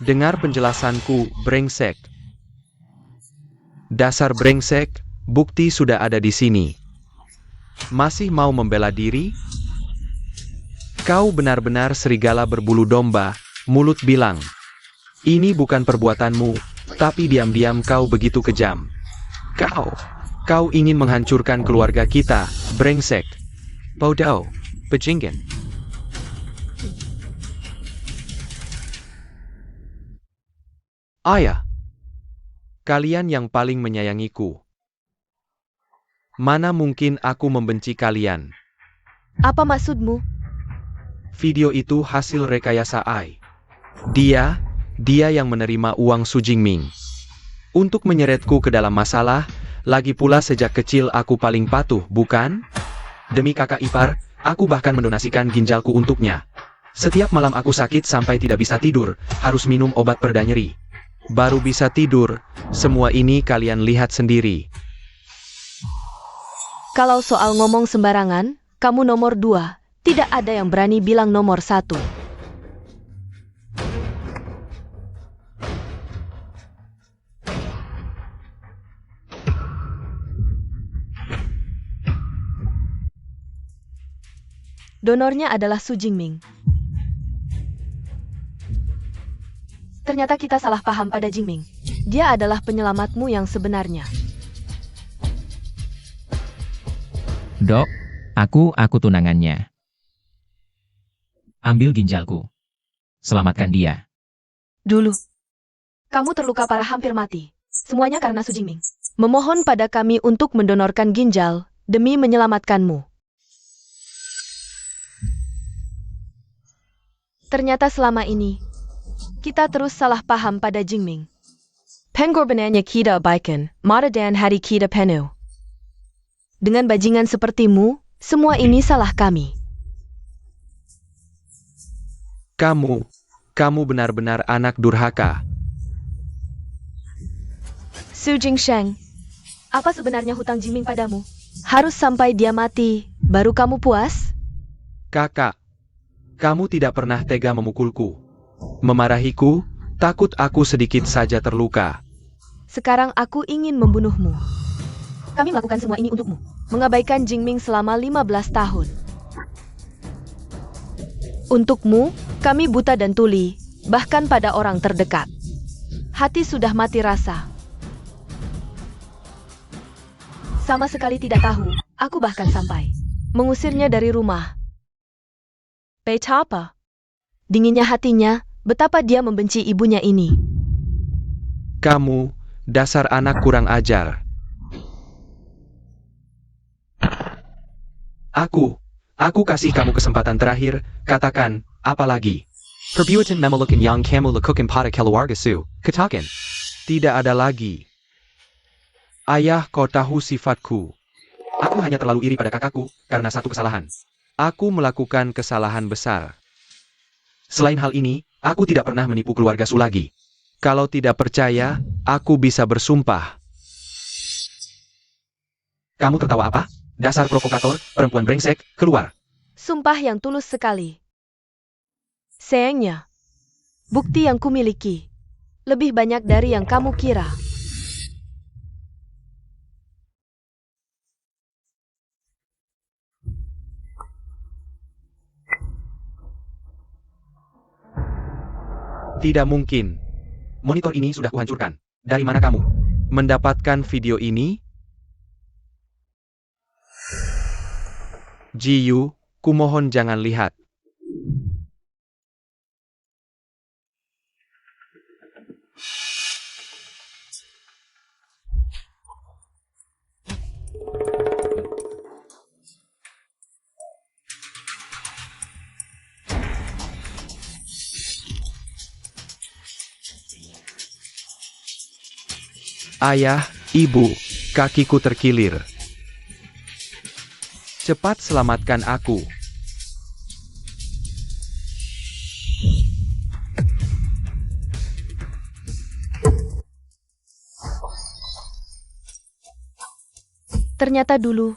dengar penjelasanku, brengsek. Dasar brengsek, bukti sudah ada di sini. Masih mau membela diri? Kau benar-benar serigala berbulu domba, mulut bilang. Ini bukan perbuatanmu, tapi diam-diam kau begitu kejam. Kau ingin menghancurkan keluarga kita, brengsek. Bodoh, bajingan. Ayah. Kalian yang paling menyayangiku. Mana mungkin aku membenci kalian? Apa maksudmu? Video itu hasil rekayasa AI. Dia yang menerima uang Su Jingming. Untuk menyeretku ke dalam masalah, lagi pula sejak kecil aku paling patuh, bukan? Demi kakak ipar, aku bahkan mendonasikan ginjalku untuknya. Setiap malam aku sakit sampai tidak bisa tidur, harus minum obat pereda nyeri. Baru bisa tidur, semua ini kalian lihat sendiri. Kalau soal ngomong sembarangan, kamu nomor 2. Tidak ada yang berani bilang nomor 1. Donornya adalah Su Jingming. Ternyata kita salah paham pada Jingming. Dia adalah penyelamatmu yang sebenarnya. Dok, aku tunangannya. ambil ginjalku. Selamatkan dia. Dulu. Kamu terluka parah hampir mati. Semuanya karena Su Jingming. Memohon pada kami untuk mendonorkan ginjal demi menyelamatkanmu. Ternyata selama ini, kita terus salah paham pada Jingming. Pengorbanannya kita abaikan, mata dan hati kita penuh. Dengan bajingan sepertimu, semua ini salah kami. Kamu benar-benar anak durhaka. Su Jingsheng, apa sebenarnya hutang Jingming padamu? Harus sampai dia mati, baru kamu puas? Kakak, kamu tidak pernah tega memukulku. Memarahiku, takut aku sedikit saja terluka. Sekarang aku ingin membunuhmu. Kami melakukan semua ini untukmu. Mengabaikan Jingming selama 15 tahun. Untukmu, kami buta dan tuli, bahkan pada orang terdekat. Hati sudah mati rasa. Sama sekali tidak tahu, aku bahkan sampai mengusirnya dari rumah. Betapa dinginnya hatinya, betapa dia membenci ibunya ini. Kamu, dasar anak kurang ajar. Aku kasih kamu kesempatan terakhir, katakan, apa lagi? Perbuatan memelukan yang kamu lakukan pada keluarga Su, katakan. Tidak ada lagi. Ayah, kau tahu sifatku. Aku hanya terlalu iri pada kakakku, karena satu kesalahan. Aku melakukan kesalahan besar. Selain hal ini, aku tidak pernah menipu keluarga Su lagi. Kalau tidak percaya, aku bisa bersumpah. Kamu tertawa apa? Dasar provokator, perempuan brengsek, keluar. Sumpah yang tulus sekali. Sayangnya, bukti yang kumiliki lebih banyak dari yang kamu kira. Tidak mungkin. Monitor ini sudah kuhancurkan. Dari mana kamu mendapatkan video ini? Jiyu, kumohon jangan lihat. Ayah, ibu, kakiku terkilir. Cepat selamatkan aku. Ternyata dulu,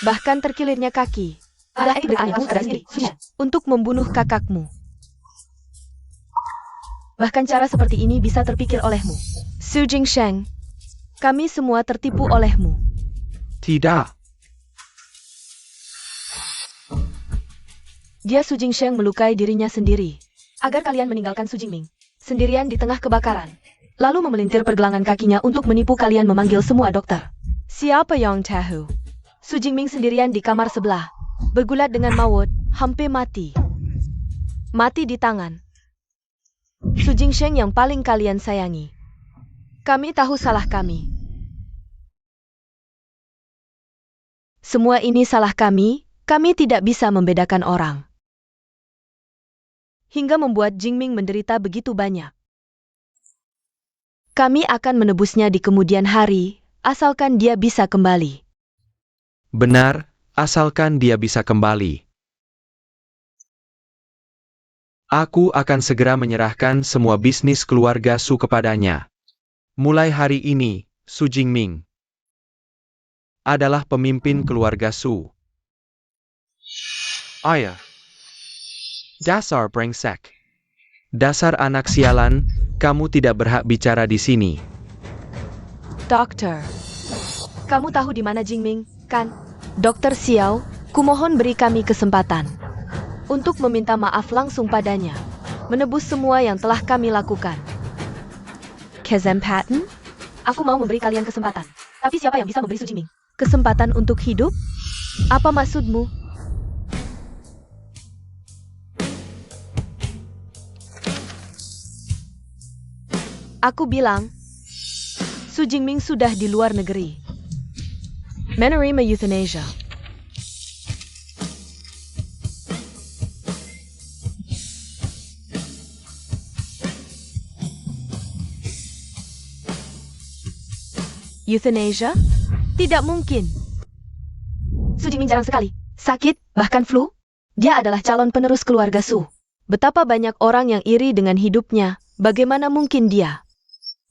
bahkan terkilirnya kaki adalah ide kamu sendiri untuk membunuh kakakmu. Bahkan cara seperti ini bisa terpikir olehmu. Su Jingsheng, kami semua tertipu olehmu. Tidak. Dia Su Jingsheng melukai dirinya sendiri agar kalian meninggalkan Su Jingming sendirian di tengah kebakaran, lalu memelintir pergelangan kakinya untuk menipu kalian memanggil semua dokter. Siapa yang tahu? Su Jingming sendirian di kamar sebelah, bergulat dengan maut, hampir mati. Mati di tangan Su Jingsheng yang paling kalian sayangi. Kami tahu salah kami. Semua ini salah kami tidak bisa membedakan orang. Hingga membuat Jingming menderita begitu banyak. Kami akan menebusnya di kemudian hari, asalkan dia bisa kembali. Benar, asalkan dia bisa kembali. Aku akan segera menyerahkan semua bisnis keluarga Su kepadanya. Mulai hari ini, Su Jingming adalah pemimpin keluarga Su. Ayah. Dasar brengsek. Dasar anak sialan, kamu tidak berhak bicara di sini. Dokter, kamu tahu di mana Jingming, kan? Dokter Xiao, kumohon beri kami kesempatan untuk meminta maaf langsung padanya, menebus semua yang telah kami lakukan. Kesempatan? Aku mau memberi kalian kesempatan. Tapi siapa yang bisa memberi Su Jingming kesempatan untuk hidup? Apa maksudmu? Aku bilang, Su Jingming sudah di luar negeri. Menerima euthanasia. Euthanasia? Tidak mungkin. Su Jingming jarang sekali sakit, bahkan flu. Dia adalah calon penerus keluarga Su. Betapa banyak orang yang iri dengan hidupnya. Bagaimana mungkin dia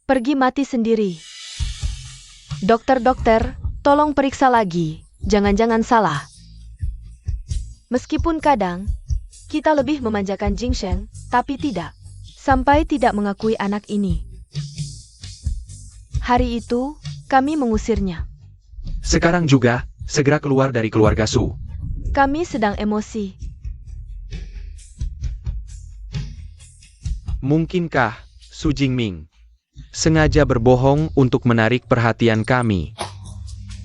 pergi mati sendiri? Dokter-dokter, tolong periksa lagi. Jangan-jangan salah. Meskipun kadang kita lebih memanjakan Jing Sheng, tapi tidak. Sampai tidak mengakui anak ini. Hari itu, kami mengusirnya. Sekarang juga, segera keluar dari keluarga Su. Kami sedang emosi. Mungkinkah Su Jingming sengaja berbohong untuk menarik perhatian kami?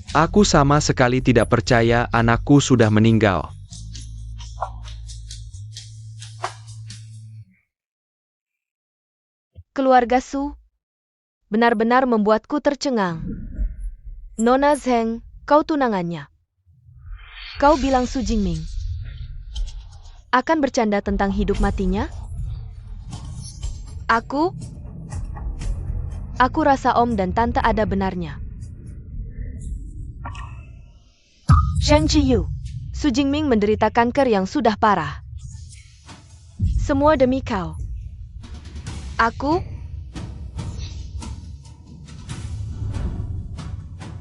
Aku sama sekali tidak percaya anakku sudah meninggal. Keluarga Su benar-benar membuatku tercengang. Nona Zheng, kau tunangannya. Kau bilang Su Jingming akan bercanda tentang hidup matinya? Aku rasa Om dan Tante ada benarnya. Sheng Qiyu, Su Jingming menderita kanker yang sudah parah. Semua demi kau.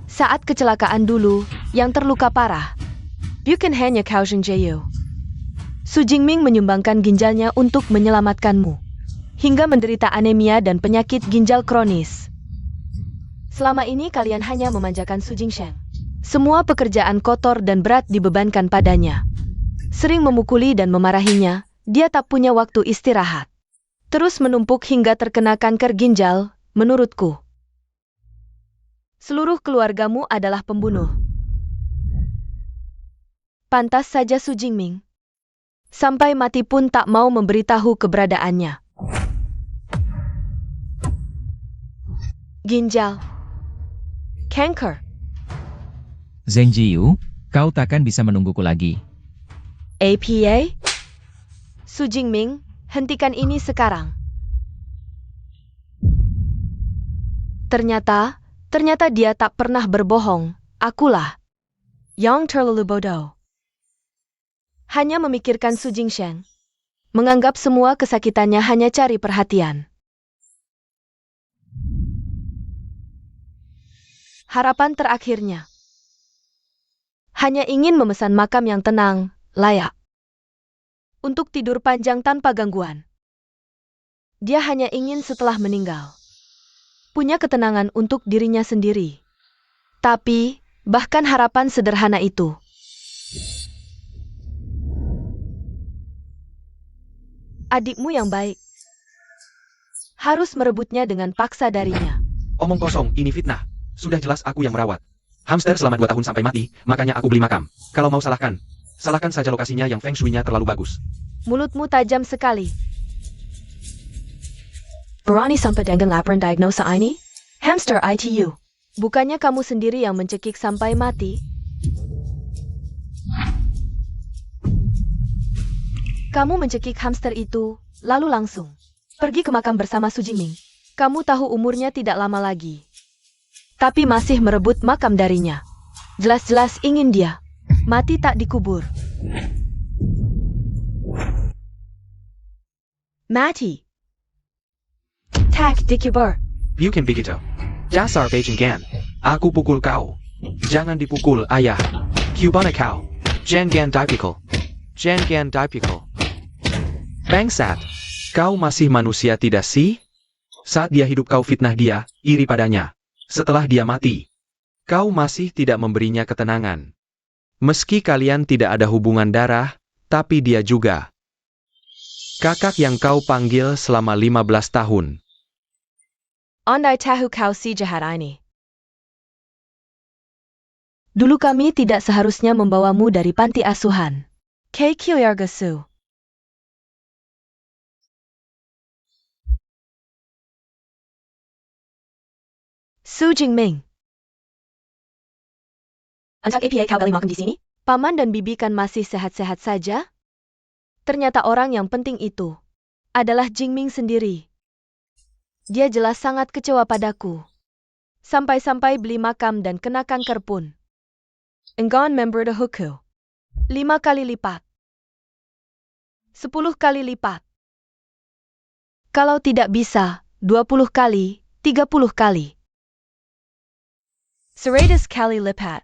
Saat kecelakaan dulu, yang terluka parah, bukan hanya kau Sheng Qiyu. Su Jingming menyumbangkan ginjalnya untuk menyelamatkanmu, hingga menderita anemia dan penyakit ginjal kronis. Selama ini kalian hanya memanjakan Su Jingsheng. Semua pekerjaan kotor dan berat dibebankan padanya. Sering memukuli dan memarahinya, dia tak punya waktu istirahat. Terus menumpuk hingga terkena kanker ginjal, menurutku. Seluruh keluargamu adalah pembunuh. Pantas saja Su Jingming sampai mati pun tak mau memberitahu keberadaannya. Ginjal. Kanker. Zheng Jiyu, kau takkan bisa menungguku lagi. APA? Su Jingming, hentikan ini sekarang. Ternyata dia tak pernah berbohong. Akulah yang terlalu bodoh. Hanya memikirkan Su Jingsheng. Menganggap semua kesakitannya hanya cari perhatian. Harapan terakhirnya hanya ingin memesan makam yang tenang, layak untuk tidur panjang tanpa gangguan. Dia hanya ingin setelah meninggal punya ketenangan untuk dirinya sendiri. Tapi, bahkan harapan sederhana itu adikmu yang baik harus merebutnya dengan paksa darinya. Omong kosong, ini fitnah. Sudah jelas aku yang merawat hamster selama 2 tahun sampai mati, makanya aku beli makam. Kalau mau salahkan saja lokasinya yang feng shui-nya terlalu bagus. Mulutmu tajam sekali. Berani sampai dengan laporan diagnosa ini? Hamster ITU. Bukannya kamu sendiri yang mencekik sampai mati? Kamu mencekik hamster itu, lalu langsung pergi ke makam bersama Su Jingming. Kamu tahu umurnya tidak lama lagi, tapi masih merebut makam darinya. Jelas-jelas ingin dia mati tak dikubur. Mati. Tak dikubur. Bukan begitu. Dasar Beijinggan. Aku pukul kau. Jangan dipukul, ayah. Cubana kau. Jangan dipukul. Jangan dipukul. Bangsat. Kau masih manusia tidak sih? Saat dia hidup kau fitnah dia, iri padanya. Setelah dia mati, kau masih tidak memberinya ketenangan. Meski kalian tidak ada hubungan darah, tapi dia juga kakak yang kau panggil selama 15 tahun. Andai tahu kau si jahat ini. Dulu kami tidak seharusnya membawamu dari panti asuhan. Kei Kyoyarga Su. Su Jingming. Antak APA kau balik makan di sini? Paman dan bibi kan masih sehat-sehat saja? Ternyata orang yang penting itu adalah Jingming sendiri. Dia jelas sangat kecewa padaku. Sampai-sampai beli makam dan kena kanker pun. Enggan member the huku. 5 kali lipat. 10 kali lipat. Kalau tidak bisa, 20 kali, 30 kali. 100 kali lipat.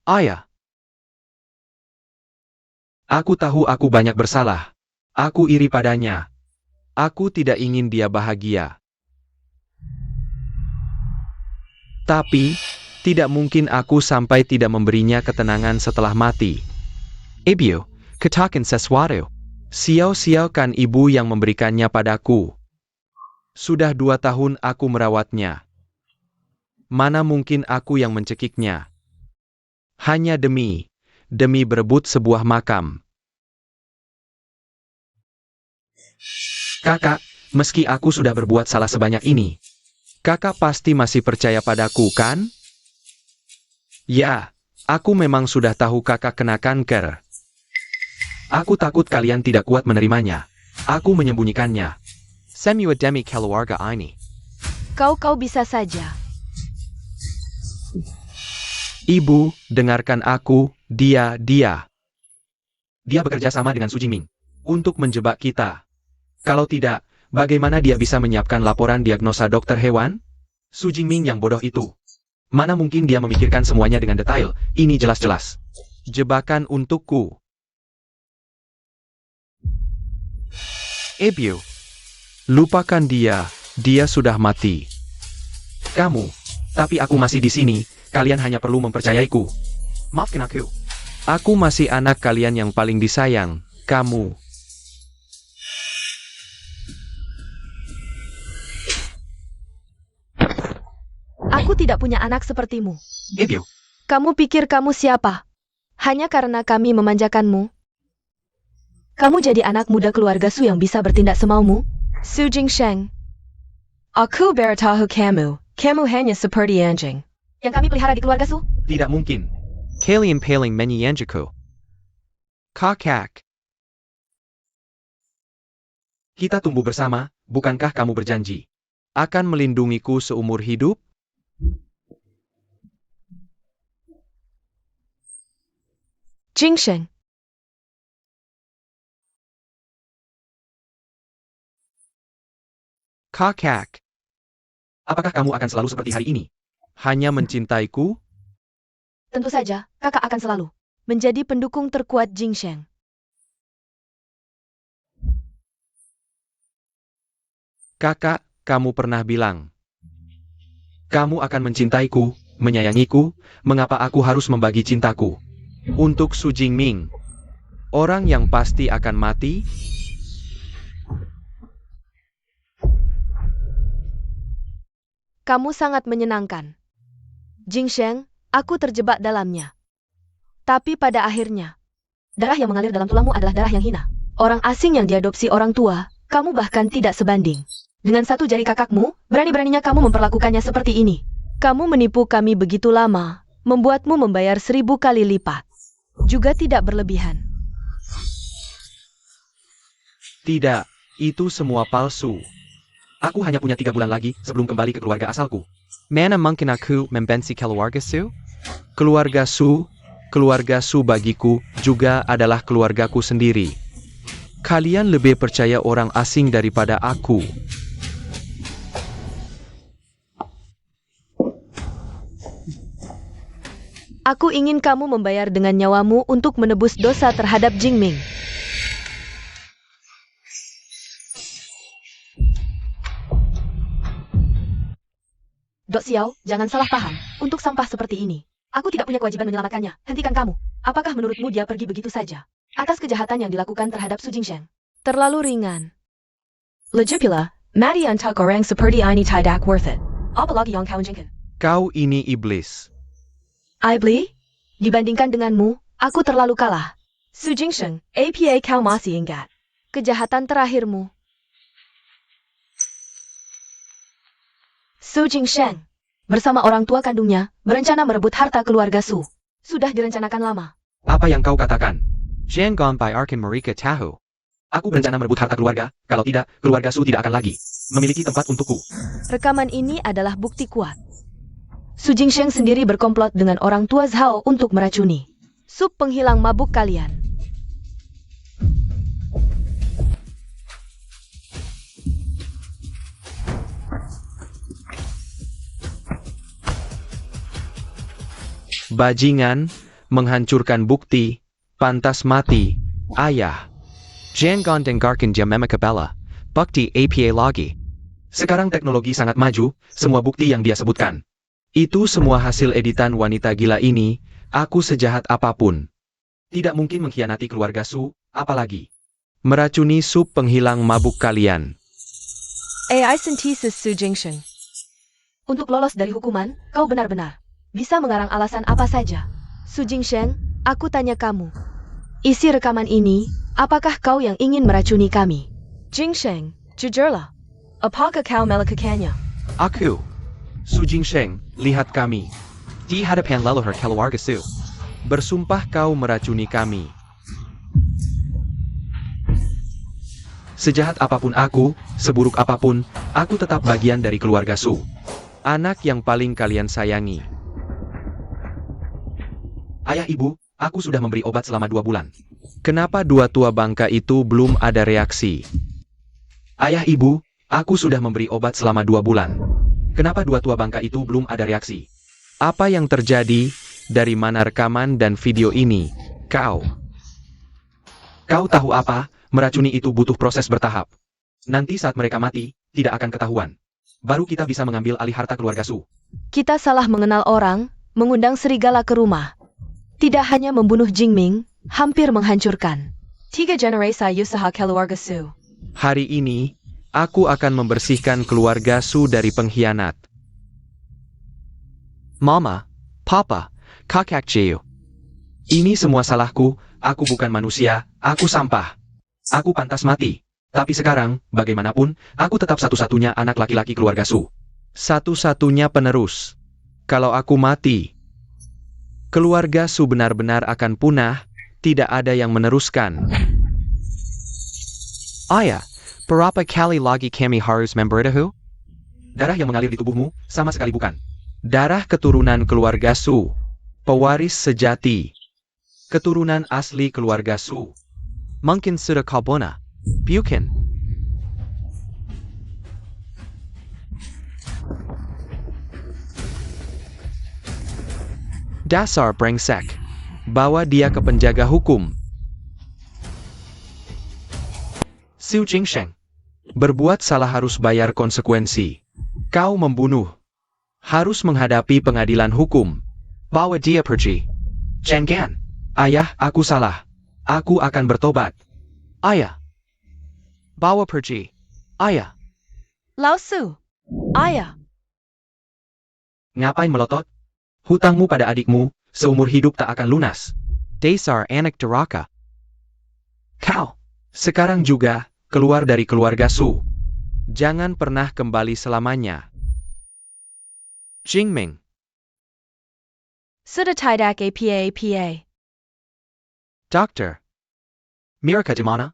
Ayah. Aku tahu aku banyak bersalah. Aku iri padanya. Aku tidak ingin dia bahagia. Tapi, tidak mungkin aku sampai tidak memberinya ketenangan setelah mati. Ibyo, katakan sesuatu. Xiao-xiao kan ibu yang memberikannya padaku. Sudah 2 tahun aku merawatnya. Mana mungkin aku yang mencekiknya. Hanya demi berebut sebuah makam. Kakak, meski aku sudah berbuat salah sebanyak ini, kakak pasti masih percaya padaku, kan? Ya, aku memang sudah tahu kakak kena kanker. Aku takut kalian tidak kuat menerimanya. Aku menyembunyikannya. Semua demi keluarga ini. Kau bisa saja. Ibu, dengarkan aku, dia bekerja sama dengan Su Jingming untuk menjebak kita. Kalau tidak, bagaimana dia bisa menyiapkan laporan diagnosa dokter hewan? Su Jingming yang bodoh itu. Mana mungkin dia memikirkan semuanya dengan detail, ini jelas-jelas jebakan untukku. Ibyo, Lupakan dia sudah mati. Kamu, tapi aku masih di sini, kalian hanya perlu mempercayaiku. maafkan aku. Aku masih anak kalian yang paling disayang, kamu. Aku tidak punya anak sepertimu. Ibyo, Kamu pikir kamu siapa? Hanya karena kami memanjakanmu? Kamu jadi anak muda keluarga Su yang bisa bertindak semaumu? Su Jingsheng. Aku beritahu kamu hanya seperti anjing yang kami pelihara di keluarga Su. Tidak mungkin. kalian paling menyanyiku. Kakak. Kita tumbuh bersama, bukankah kamu berjanji akan melindungiku seumur hidup? Jingsheng. Kakak. Apakah kamu akan selalu seperti hari ini? Hanya mencintaiku? Tentu saja, kakak akan selalu menjadi pendukung terkuat Jingsheng. Kakak, kamu pernah bilang kamu akan mencintaiku, menyayangiku, mengapa aku harus membagi cintaku untuk Su Jingming, orang yang pasti akan mati? Kamu sangat menyenangkan. Jingsheng, aku terjebak dalamnya. Tapi pada akhirnya, darah yang mengalir dalam tulangmu adalah darah yang hina. Orang asing yang diadopsi orang tua, kamu bahkan tidak sebanding. Dengan satu jari kakakmu, berani-beraninya kamu memperlakukannya seperti ini. Kamu menipu kami begitu lama, membuatmu membayar 1000 kali lipat. Juga tidak berlebihan. Tidak, itu semua palsu. Aku hanya punya 3 bulan lagi sebelum kembali ke keluarga asalku. Mana mungkin aku membenci keluarga Su? Keluarga Su bagiku juga adalah keluargaku sendiri. Kalian lebih percaya orang asing daripada aku. Aku ingin kamu membayar dengan nyawamu untuk menebus dosa terhadap Jingming. Dok Xiao, jangan salah paham. Untuk sampah seperti ini, aku tidak punya kewajiban menyelamatkannya. Hentikan kamu. Apakah menurutmu dia pergi begitu saja? Atas kejahatan yang dilakukan terhadap Su Jingsheng. Terlalu ringan. Lagi pula, mati untuk orang seperti ini tidak worth it. Apalagi yang kau jengkel. Kau ini iblis. Iblis? Dibandingkan denganmu, aku terlalu kalah. Su Jingsheng, apa kau masih ingat? Kejahatan terakhirmu. Su Jingsheng, bersama orang tua kandungnya, berencana merebut harta keluarga Su. Sudah direncanakan lama. Apa yang kau katakan? Jian Gong by Arkan Marika Tahu. Aku berencana merebut harta keluarga, kalau tidak, keluarga Su tidak akan lagi memiliki tempat untukku. Rekaman ini adalah bukti kuat. Su Jingsheng sendiri berkomplot dengan orang tua Zhao untuk meracuni sup penghilang mabuk kalian. Bajingan, menghancurkan bukti, pantas mati, ayah. Jian Gong Dengarkan Jamemikabella. Bukti APA Logi. Sekarang teknologi sangat maju, semua bukti yang dia sebutkan. Itu semua hasil editan wanita gila ini, aku sejahat apapun. Tidak mungkin mengkhianati keluarga Su, apalagi meracuni sup penghilang mabuk kalian. AI Synthesis Su Jingsheng. Untuk lolos dari hukuman, kau benar-benar bisa mengarang alasan apa saja. Su Jingsheng, aku tanya kamu. Isi rekaman ini, apakah kau yang ingin meracuni kami? Jingsheng, jujurlah. Apakah kau melakukannya? Aku. Su Jingsheng, lihat kami. Di hadapan leluhur keluarga Su. Bersumpah kau meracuni kami. Sejahat apapun aku, seburuk apapun, aku tetap bagian dari keluarga Su. Anak yang paling kalian sayangi. Ayah ibu, aku sudah memberi obat selama 2 bulan. Kenapa dua tua bangka itu belum ada reaksi? Ayah ibu, aku sudah memberi obat selama 2 bulan. Kenapa dua tua bangka itu belum ada reaksi? Apa yang terjadi? Dari mana rekaman dan video ini? Kau tahu apa? Meracuni itu butuh proses bertahap. Nanti saat mereka mati, tidak akan ketahuan. Baru kita bisa mengambil alih harta keluarga Su. Kita salah mengenal orang, mengundang serigala ke rumah. Tidak hanya membunuh Jingming, hampir menghancurkan 3 generasi usaha keluarga Su. Hari ini, aku akan membersihkan keluarga Su dari pengkhianat. Mama, Papa, Kakak Jiu. Ini semua salahku, aku bukan manusia, aku sampah. Aku pantas mati. Tapi sekarang, bagaimanapun, aku tetap satu-satunya anak laki-laki keluarga Su. Satu-satunya penerus. Kalau aku mati, keluarga Su benar-benar akan punah, tidak ada yang meneruskan. Ayah, berapa kali lagi kami harus memberitahu? Darah yang mengalir di tubuhmu, sama sekali bukan. Darah keturunan keluarga Su. Pewaris sejati. Keturunan asli keluarga Su. Mungkin sudah Kalbona. Bukan. Dasar brengsek. Bawa dia ke penjaga hukum. Su Jingsheng. Berbuat salah harus bayar konsekuensi. Kau membunuh. Harus menghadapi pengadilan hukum. Bawa dia pergi. Jangan. Ayah, aku salah. Aku akan bertobat. Ayah. Bawa pergi. Ayah. Lao Su. Ayah. Ngapain melotot? Hutangmu pada adikmu, seumur hidup tak akan lunas. Dasar anak duraka. Kau. Sekarang juga, keluar dari keluarga Su. Jangan pernah kembali selamanya. Jingming. Sudah tidak apa. Dokter. Mirka di mana?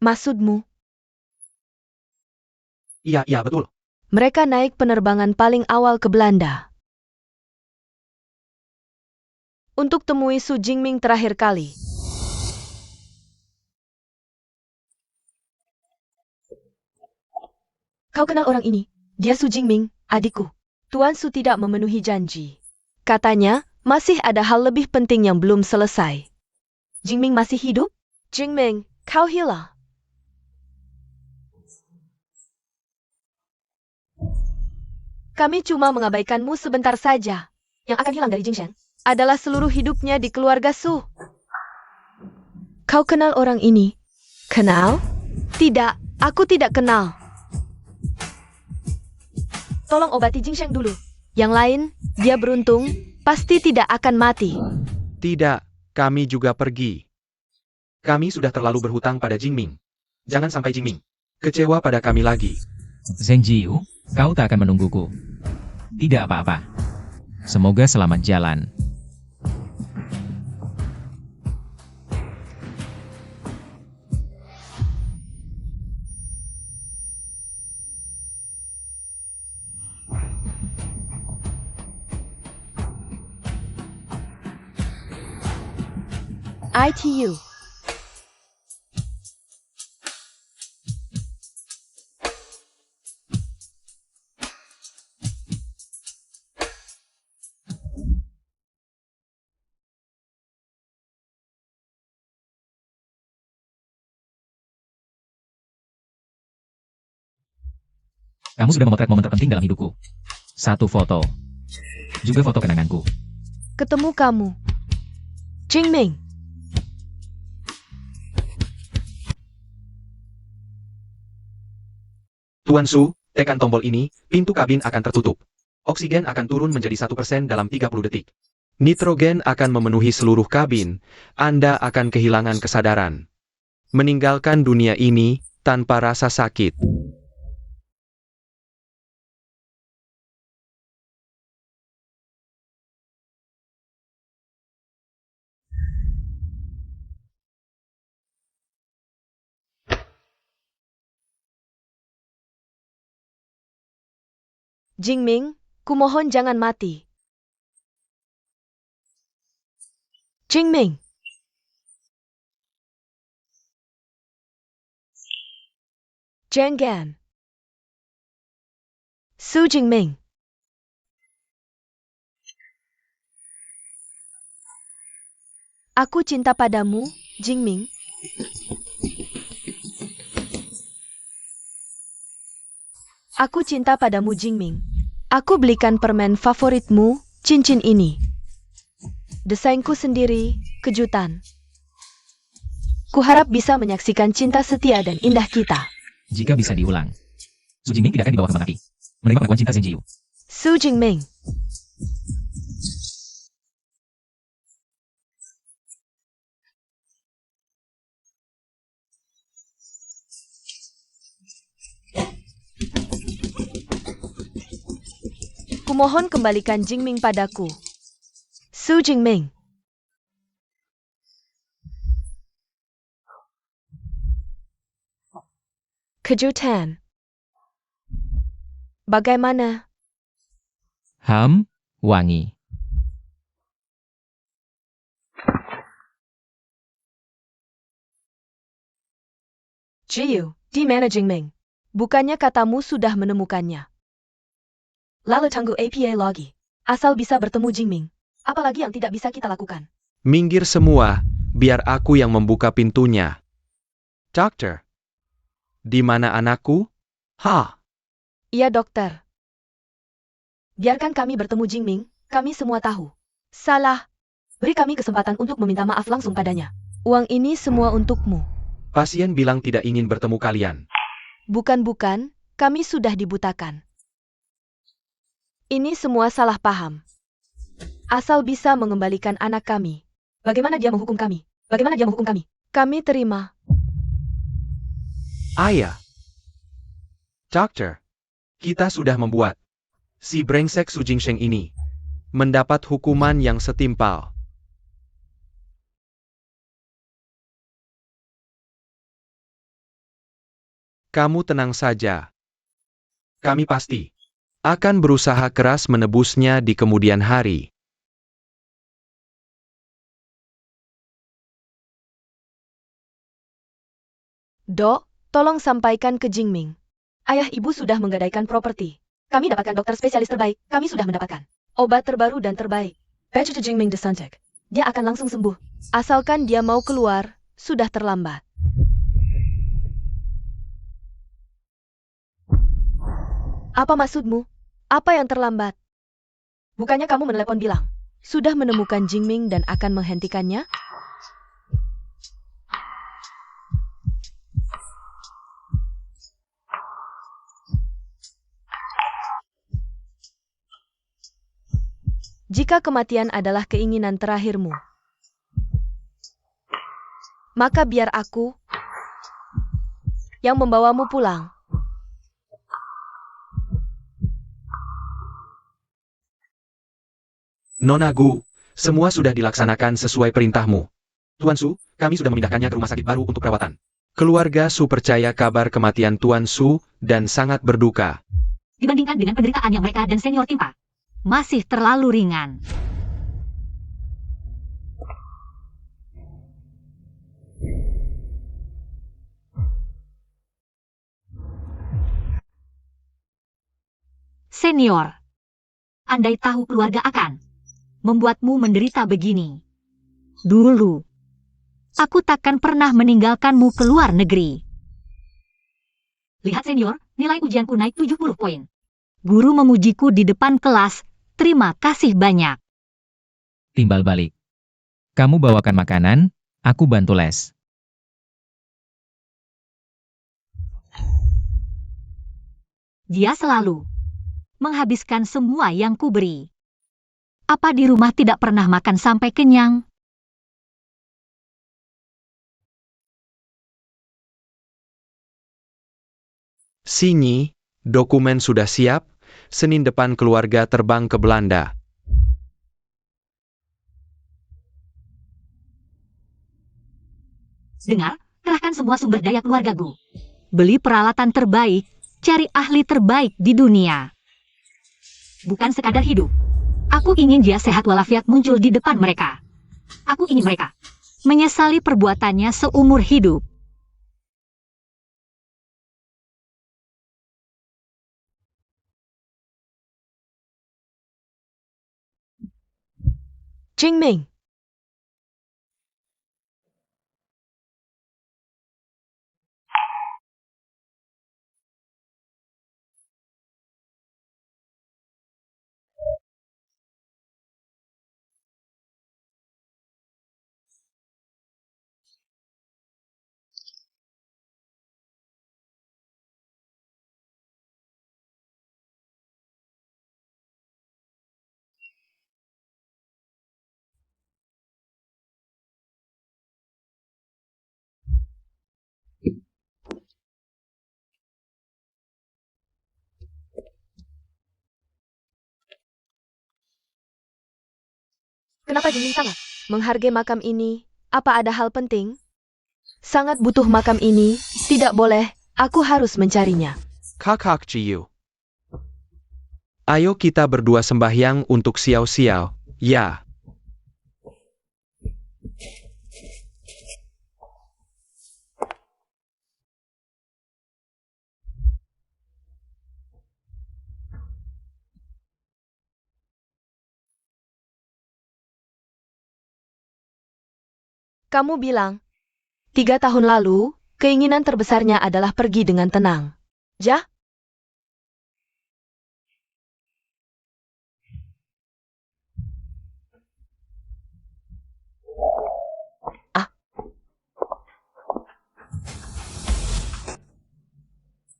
Maksudmu? Iya, betul. Mereka naik penerbangan paling awal ke Belanda. Untuk temui Su Jingming terakhir kali. Kau kenal orang ini? Dia Su Jingming, adikku. Tuan Su tidak memenuhi janji. Katanya, masih ada hal lebih penting yang belum selesai. Jingming masih hidup? Jingming, kau hilang. Kami cuma mengabaikanmu sebentar saja. Yang akan hilang dari Jingsheng adalah seluruh hidupnya di keluarga Su. Kau kenal orang ini? Kenal? Tidak, aku tidak kenal. Tolong obati Jingsheng dulu. Yang lain, dia beruntung, pasti tidak akan mati. Tidak, kami juga pergi. Kami sudah terlalu berhutang pada Jingming. Jangan sampai Jingming kecewa pada kami lagi. Zheng Jiu, kau tak akan menungguku. Tidak apa-apa. Semoga selamat jalan. ITU. Kamu sudah memotret momen terpenting dalam hidupku. Satu foto. Juga foto kenanganku. Ketemu kamu. Jingming. Tuan Su, tekan tombol ini, pintu kabin akan tertutup. Oksigen akan turun menjadi 1% dalam 30 detik. Nitrogen akan memenuhi seluruh kabin. Anda akan kehilangan kesadaran. Meninggalkan dunia ini tanpa rasa sakit. Jingming, kumohon jangan mati. Jingming. Zheng Gan. Su Jingming. Aku cinta padamu, Jingming. Aku cinta padamu, Jingming. Aku belikan permen favoritmu, cincin ini. Desainku sendiri, kejutan. Kuharap bisa menyaksikan cinta setia dan indah kita. Jika bisa diulang. Su Jingming tidak akan dibawa kembang api. Menerima pengakuan cinta Zheng Jiu. Su Jingming. Kumohon kembalikan Jingming padaku. Su Jingming. Kejutan. Bagaimana? Wangi. Jiu, di mana Jingming? Bukannya katamu sudah menemukannya. Lalu tunggu APA lagi. Asal bisa bertemu Jingming. Apalagi yang tidak bisa kita lakukan. Minggir semua, biar aku yang membuka pintunya. Dokter. Di mana anakku? Iya, dokter. Biarkan kami bertemu Jingming, kami semua tahu. Salah. Beri kami kesempatan untuk meminta maaf langsung padanya. Uang ini semua untukmu. Pasien bilang tidak ingin bertemu kalian. Bukan, kami sudah dibutakan. Ini semua salah paham. Asal bisa mengembalikan anak kami. Bagaimana dia menghukum kami? Bagaimana dia menghukum kami? Kami terima. Ayah. Dokter. Kita sudah membuat si brengsek Su Jingsheng ini mendapat hukuman yang setimpal. Kamu tenang saja. Kami pasti akan berusaha keras menebusnya di kemudian hari. Dok, tolong sampaikan ke Jingming. Ayah ibu sudah menggadaikan properti. Kami dapatkan dokter spesialis terbaik. Kami sudah mendapatkan obat terbaru dan terbaik. Patch to Jingming disuntik. Dia akan langsung sembuh. Asalkan dia mau keluar, sudah terlambat. Apa maksudmu? Apa yang terlambat? Bukannya kamu menelepon bilang, sudah menemukan Jingming dan akan menghentikannya? Jika kematian adalah keinginan terakhirmu, Maka biar aku yang membawamu pulang. Nona Gu, semua sudah dilaksanakan sesuai perintahmu. Tuan Su, kami sudah memindahkannya ke rumah sakit baru untuk perawatan. Keluarga Su percaya kabar kematian Tuan Su dan sangat berduka. Dibandingkan dengan penderitaan yang mereka dan senior timpa, masih terlalu ringan. Senior, andai tahu keluarga akan membuatmu menderita begini. Dulu, aku takkan pernah meninggalkanmu ke luar negeri. Lihat senior, nilai ujianku naik 70 poin. Guru memujiku di depan kelas, terima kasih banyak. Timbal balik. Kamu bawakan makanan, aku bantu les. Dia selalu menghabiskan semua yang kuberi. Apa di rumah tidak pernah makan sampai kenyang? Sinyi, dokumen sudah siap, Senin depan keluarga terbang ke Belanda. Dengar, kerahkan semua sumber daya keluargaku. Beli peralatan terbaik, cari ahli terbaik di dunia. Bukan sekadar hidup. Aku ingin dia sehat walafiat muncul di depan mereka. Aku ingin mereka menyesali perbuatannya seumur hidup. Jingming, kenapa Jingming sangat menghargai makam ini? Apa ada hal penting? Sangat butuh makam ini, tidak boleh, aku harus mencarinya. Kakak Ciu. Ayo kita berdua sembahyang untuk Xiao Xiao, ya. Kamu bilang, 3 tahun lalu, keinginan terbesarnya adalah pergi dengan tenang. Ja?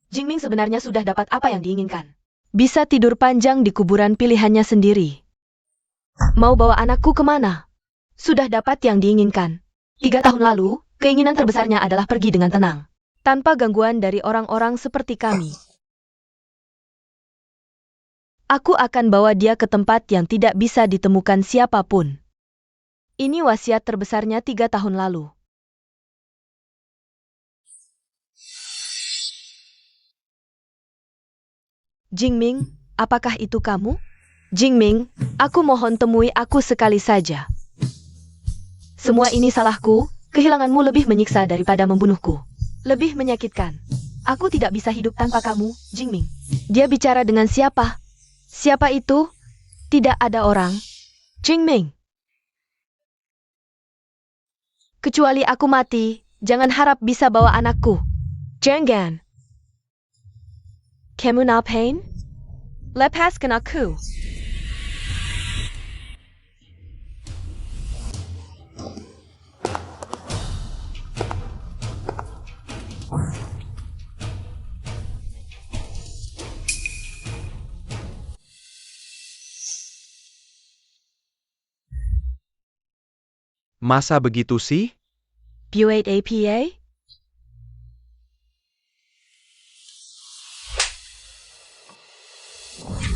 Jingming sebenarnya sudah dapat apa yang diinginkan. Bisa tidur panjang di kuburan pilihannya sendiri. Mau bawa anakku kemana? Sudah dapat yang diinginkan. 3 tahun lalu, keinginan terbesarnya adalah pergi dengan tenang. Tanpa gangguan dari orang-orang seperti kami. Aku akan bawa dia ke tempat yang tidak bisa ditemukan siapapun. Ini wasiat terbesarnya 3 tahun lalu. Jingming, apakah itu kamu? Jingming, aku mohon temui aku sekali saja. Semua ini salahku, kehilanganmu lebih menyiksa daripada membunuhku. Lebih menyakitkan. Aku tidak bisa hidup tanpa kamu, Jingming. Dia bicara dengan siapa? Siapa itu? Tidak ada orang. Jingming. Kecuali aku mati, jangan harap bisa bawa anakku. Jangan. Kamu ngapain? Lepaskan aku. Masa begitu sih? Buat apa?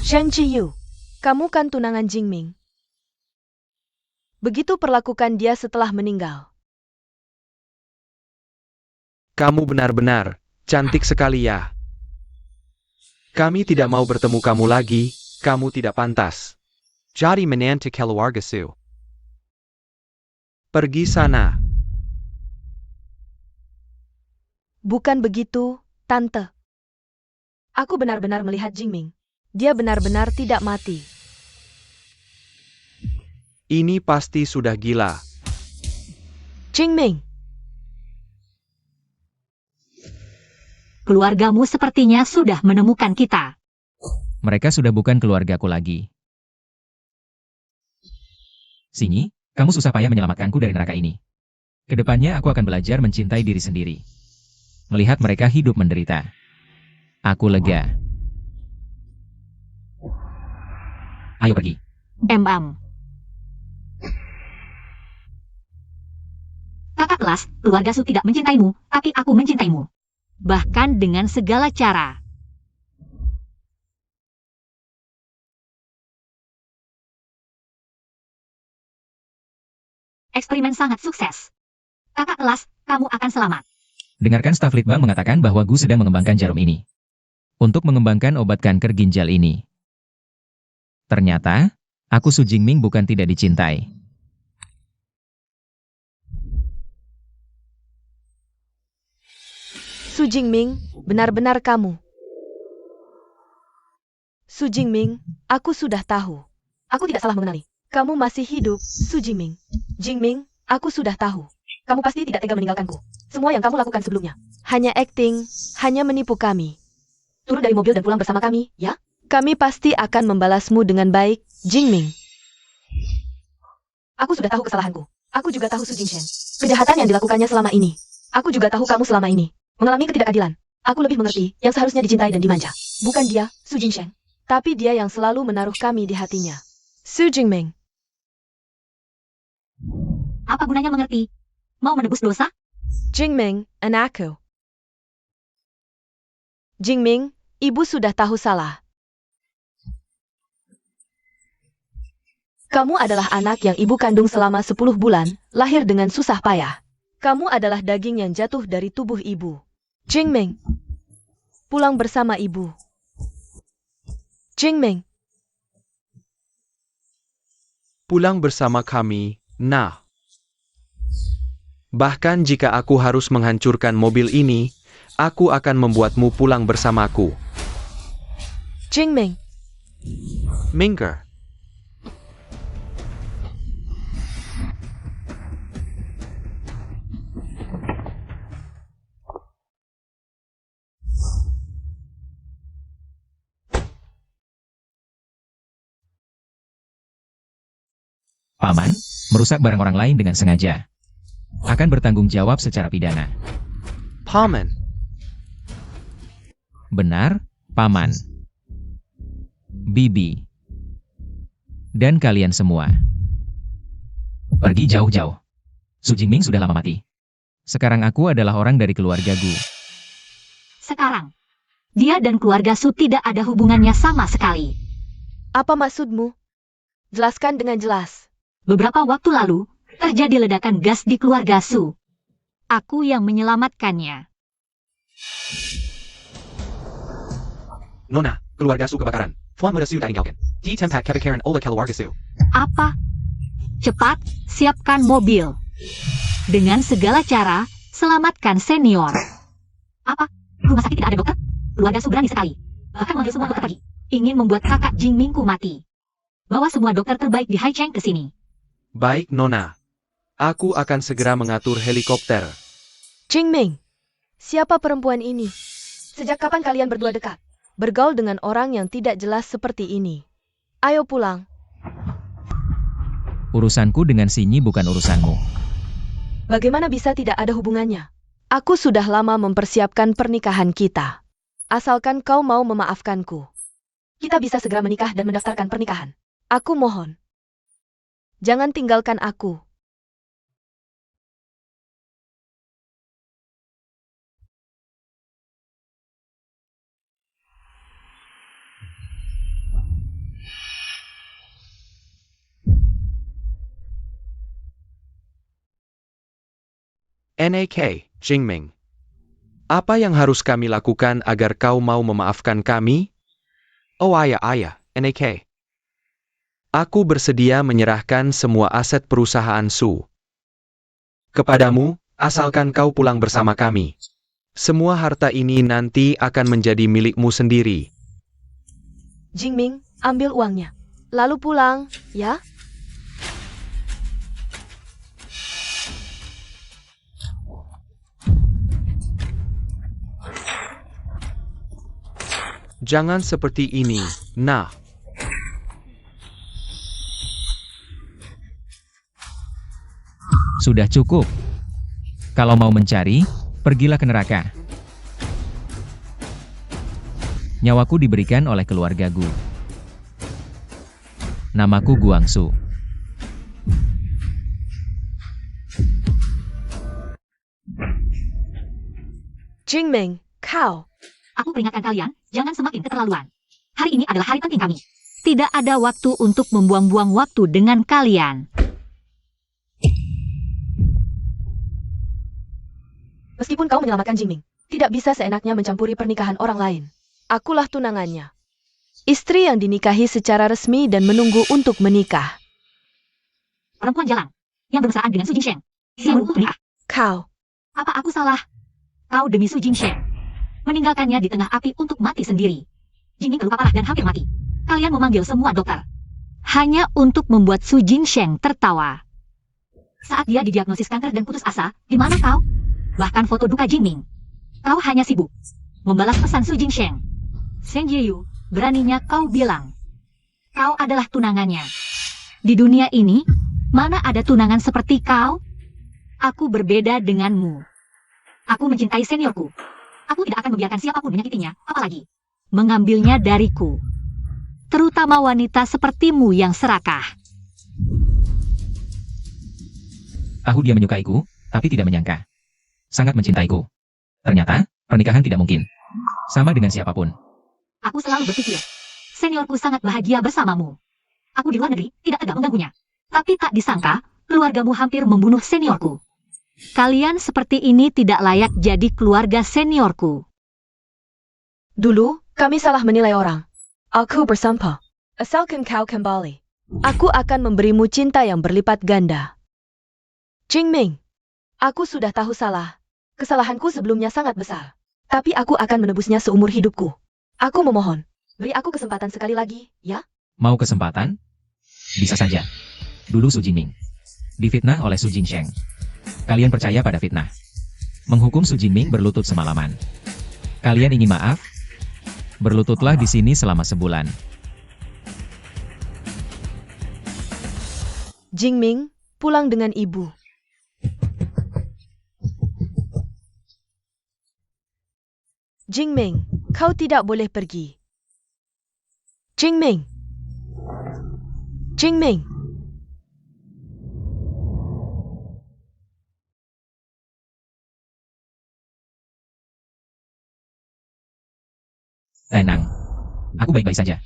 Shang Chiyu, kamu kan tunangan Jingming. Begitu perlakukan dia setelah meninggal. Kamu benar-benar cantik sekali ya. Kami tidak mau bertemu kamu lagi, kamu tidak pantas. Jadi menantu keluarga Su. Pergi sana. Bukan begitu, Tante. Aku benar-benar melihat Jingming. Dia benar-benar tidak mati. Ini pasti sudah gila. Jingming, Keluargamu sepertinya sudah menemukan kita. Mereka sudah bukan keluargaku lagi. Sinyi, kamu susah payah menyelamatkanku dari neraka ini. Kedepannya aku akan belajar mencintai diri sendiri. Melihat mereka hidup menderita. Aku lega. Ayo pergi. Kakak kelas, keluarga Su tidak mencintaimu, tapi aku mencintaimu. Bahkan dengan segala cara. Eksperimen sangat sukses. Kakak kelas, kamu akan selamat. Dengarkan staf Litbang mengatakan bahwa Gu sedang mengembangkan jarum ini. Untuk mengembangkan obat kanker ginjal ini. Ternyata, aku Su Jingming bukan tidak dicintai. Su Jingming, benar-benar kamu. Su Jingming, aku sudah tahu. Aku tidak salah mengenali. Kamu masih hidup, Su Jingming. Jingming, aku sudah tahu. Kamu pasti tidak tega meninggalkanku. Semua yang kamu lakukan sebelumnya. Hanya acting, hanya menipu kami. Turun dari mobil dan pulang bersama kami, ya? Kami pasti akan membalasmu dengan baik, Jingming. Aku sudah tahu kesalahanku. Aku juga tahu Su Jingsheng. Kejahatan yang dilakukannya selama ini. Aku juga tahu kamu selama ini mengalami ketidakadilan. Aku lebih mengerti yang seharusnya dicintai dan dimanja. Bukan dia, Su Jingsheng. Tapi dia yang selalu menaruh kami di hatinya. Su Jingming. Apa gunanya mengerti? Mau menebus dosa? Jingming, anakku. Jingming, ibu sudah tahu salah. Kamu adalah anak yang ibu kandung selama 10 bulan, lahir dengan susah payah. Kamu adalah daging yang jatuh dari tubuh ibu. Jingming, pulang bersama ibu. Jingming, Pulang bersama kami, nah. Bahkan jika aku harus menghancurkan mobil ini, aku akan membuatmu pulang bersamaku. Jingming, Minker. Paman, merusak barang orang lain dengan sengaja. Akan bertanggung jawab secara pidana. Paman. Benar, Paman. Bibi. Dan kalian semua. Pergi jauh-jauh. Su Jingming sudah lama mati. Sekarang aku adalah orang dari keluarga Gu. Sekarang, dia dan keluarga Su tidak ada hubungannya sama sekali. apa maksudmu? Jelaskan dengan jelas. Beberapa waktu lalu, terjadi ledakan gas di keluarga Su. Aku yang menyelamatkannya. Nona, keluarga Su kebakaran. Tuan muda Su meninggalkan. Di tempat kebakaran oleh keluarga Su. Apa? Cepat, siapkan mobil. Dengan segala cara, selamatkan senior. Apa? Rumah sakit tidak ada dokter? Keluarga Su berani sekali. Bahkan memanggil semua dokter pergi. Ingin membuat kakak Jingmingku mati. Bawa semua dokter terbaik di Haicheng ke sini. Baik, Nona. Aku akan segera mengatur helikopter. Jingming, siapa perempuan ini? Sejak kapan kalian berdua dekat? Bergaul dengan orang yang tidak jelas seperti ini. Ayo pulang. Urusanku dengan Sinyi bukan urusanmu. Bagaimana bisa tidak ada hubungannya? Aku sudah lama mempersiapkan pernikahan kita. Asalkan kau mau memaafkanku. Kita bisa segera menikah dan mendaftarkan pernikahan. Aku mohon. Jangan tinggalkan aku. NAK, Jingming. Apa yang harus kami lakukan agar kau mau memaafkan kami? Oh ayah, NAK. Aku bersedia menyerahkan semua aset perusahaan Su kepadamu, asalkan kau pulang bersama kami. Semua harta ini nanti akan menjadi milikmu sendiri. Jingming, ambil uangnya. Lalu pulang, ya? Jangan seperti ini, nah. Sudah cukup. Kalau mau mencari, pergilah ke neraka. Nyawaku diberikan oleh keluarga Gu. Namaku Guangsu. Jingming, kau. Aku peringatkan kalian, jangan semakin keterlaluan. Hari ini adalah hari penting kami. Tidak ada waktu untuk membuang-buang waktu dengan kalian. Meskipun kau menyelamatkan Jingming, tidak bisa seenaknya mencampuri pernikahan orang lain. Akulah tunangannya. Istri yang dinikahi secara resmi dan menunggu untuk menikah. Perempuan jalan, yang bermesraan dengan Su Jingsheng. Siapa untuk menikah? Kau. Apa aku salah? Kau demi Su Jingsheng. Meninggalkannya di tengah api untuk mati sendiri. Jingming terluka parah dan hampir mati. Kalian memanggil semua dokter. Hanya untuk membuat Su Jingsheng tertawa. Saat dia didiagnosis kanker dan putus asa, di mana kau? Bahkan foto duka Jingming. Kau hanya sibuk membalas pesan Su Jingsheng. Seng Jiyu, beraninya kau bilang kau adalah tunangannya. Di dunia ini, mana ada tunangan seperti kau? Aku berbeda denganmu. Aku mencintai seniorku. Aku tidak akan membiarkan siapapun menyakitinya, apalagi mengambilnya dariku. Terutama wanita sepertimu yang serakah. Tahu dia menyukaiku, tapi tidak menyangka. Sangat mencintaiku. Ternyata, pernikahan tidak mungkin. Sama dengan siapapun. Aku selalu berpikir, seniorku sangat bahagia bersamamu. Aku di luar negeri, tidak tegak mengganggunya. Tapi tak disangka, keluargamu hampir membunuh seniorku. Kalian seperti ini tidak layak jadi keluarga seniorku. Dulu, kami salah menilai orang. Aku bersumpah. Asalkan kau kembali, aku akan memberimu cinta yang berlipat ganda. Jingming, aku sudah tahu salah. Kesalahanku sebelumnya sangat besar. Tapi aku akan menebusnya seumur hidupku. Aku memohon, beri aku kesempatan sekali lagi, ya? Mau kesempatan? Bisa saja. Dulu Su Jingming difitnah oleh Su Jingsheng. Kalian percaya pada fitnah. Menghukum Su Jingming berlutut semalaman. Kalian ingin maaf? Berlututlah di sini selama sebulan. Jingming, pulang dengan ibu. Jingming, kau tidak boleh pergi. Jingming. Jingming. Tenang. Aku baik-baik saja.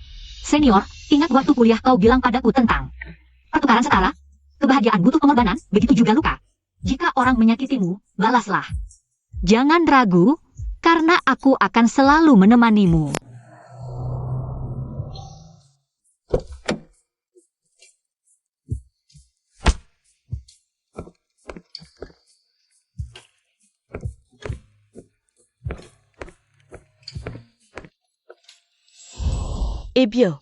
Senior, ingat waktu kuliah kau bilang padaku tentang pertukaran setara? Kebahagiaan butuh pengorbanan, begitu juga luka. Jika orang menyakitimu, balaslah. Jangan ragu, karena aku akan selalu menemanimu. Ebyo,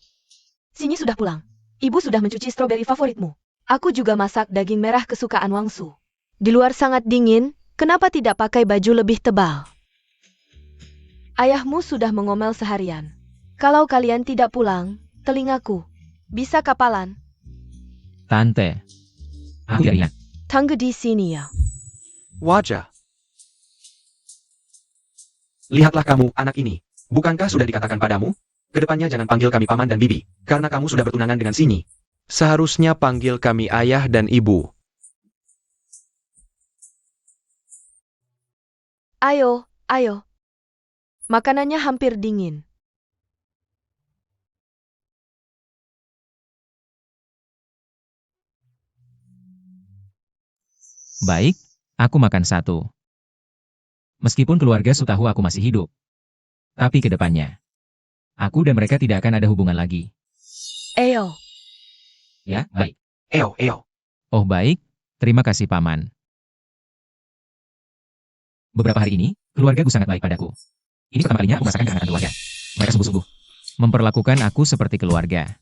Sini sudah pulang. Ibu sudah mencuci stroberi favoritmu. Aku juga masak daging merah kesukaan Wangsu. Di luar sangat dingin, kenapa tidak pakai baju lebih tebal? Ayahmu sudah mengomel seharian. Kalau kalian tidak pulang, telingaku bisa kapalan. Tante. Aku tidak ingat. Tunggu di sini ya. Wajah. Lihatlah kamu, anak ini. Bukankah sudah dikatakan padamu? Kedepannya jangan panggil kami paman dan bibi, karena kamu sudah bertunangan dengan Sini. Seharusnya panggil kami ayah dan ibu. Ayo, ayo. Makanannya hampir dingin. Baik, Aku makan satu. Meskipun keluarga Su tahu aku masih hidup. Tapi ke depannya, aku dan mereka tidak akan ada hubungan lagi. Ayo. Ya, baik. Eo. Oh baik, terima kasih Paman. Beberapa hari ini, keluarga Gu sangat baik padaku. Ini pertama kalinya aku merasakan kehangatan keluarga. Mereka sungguh-sungguh memperlakukan aku seperti keluarga.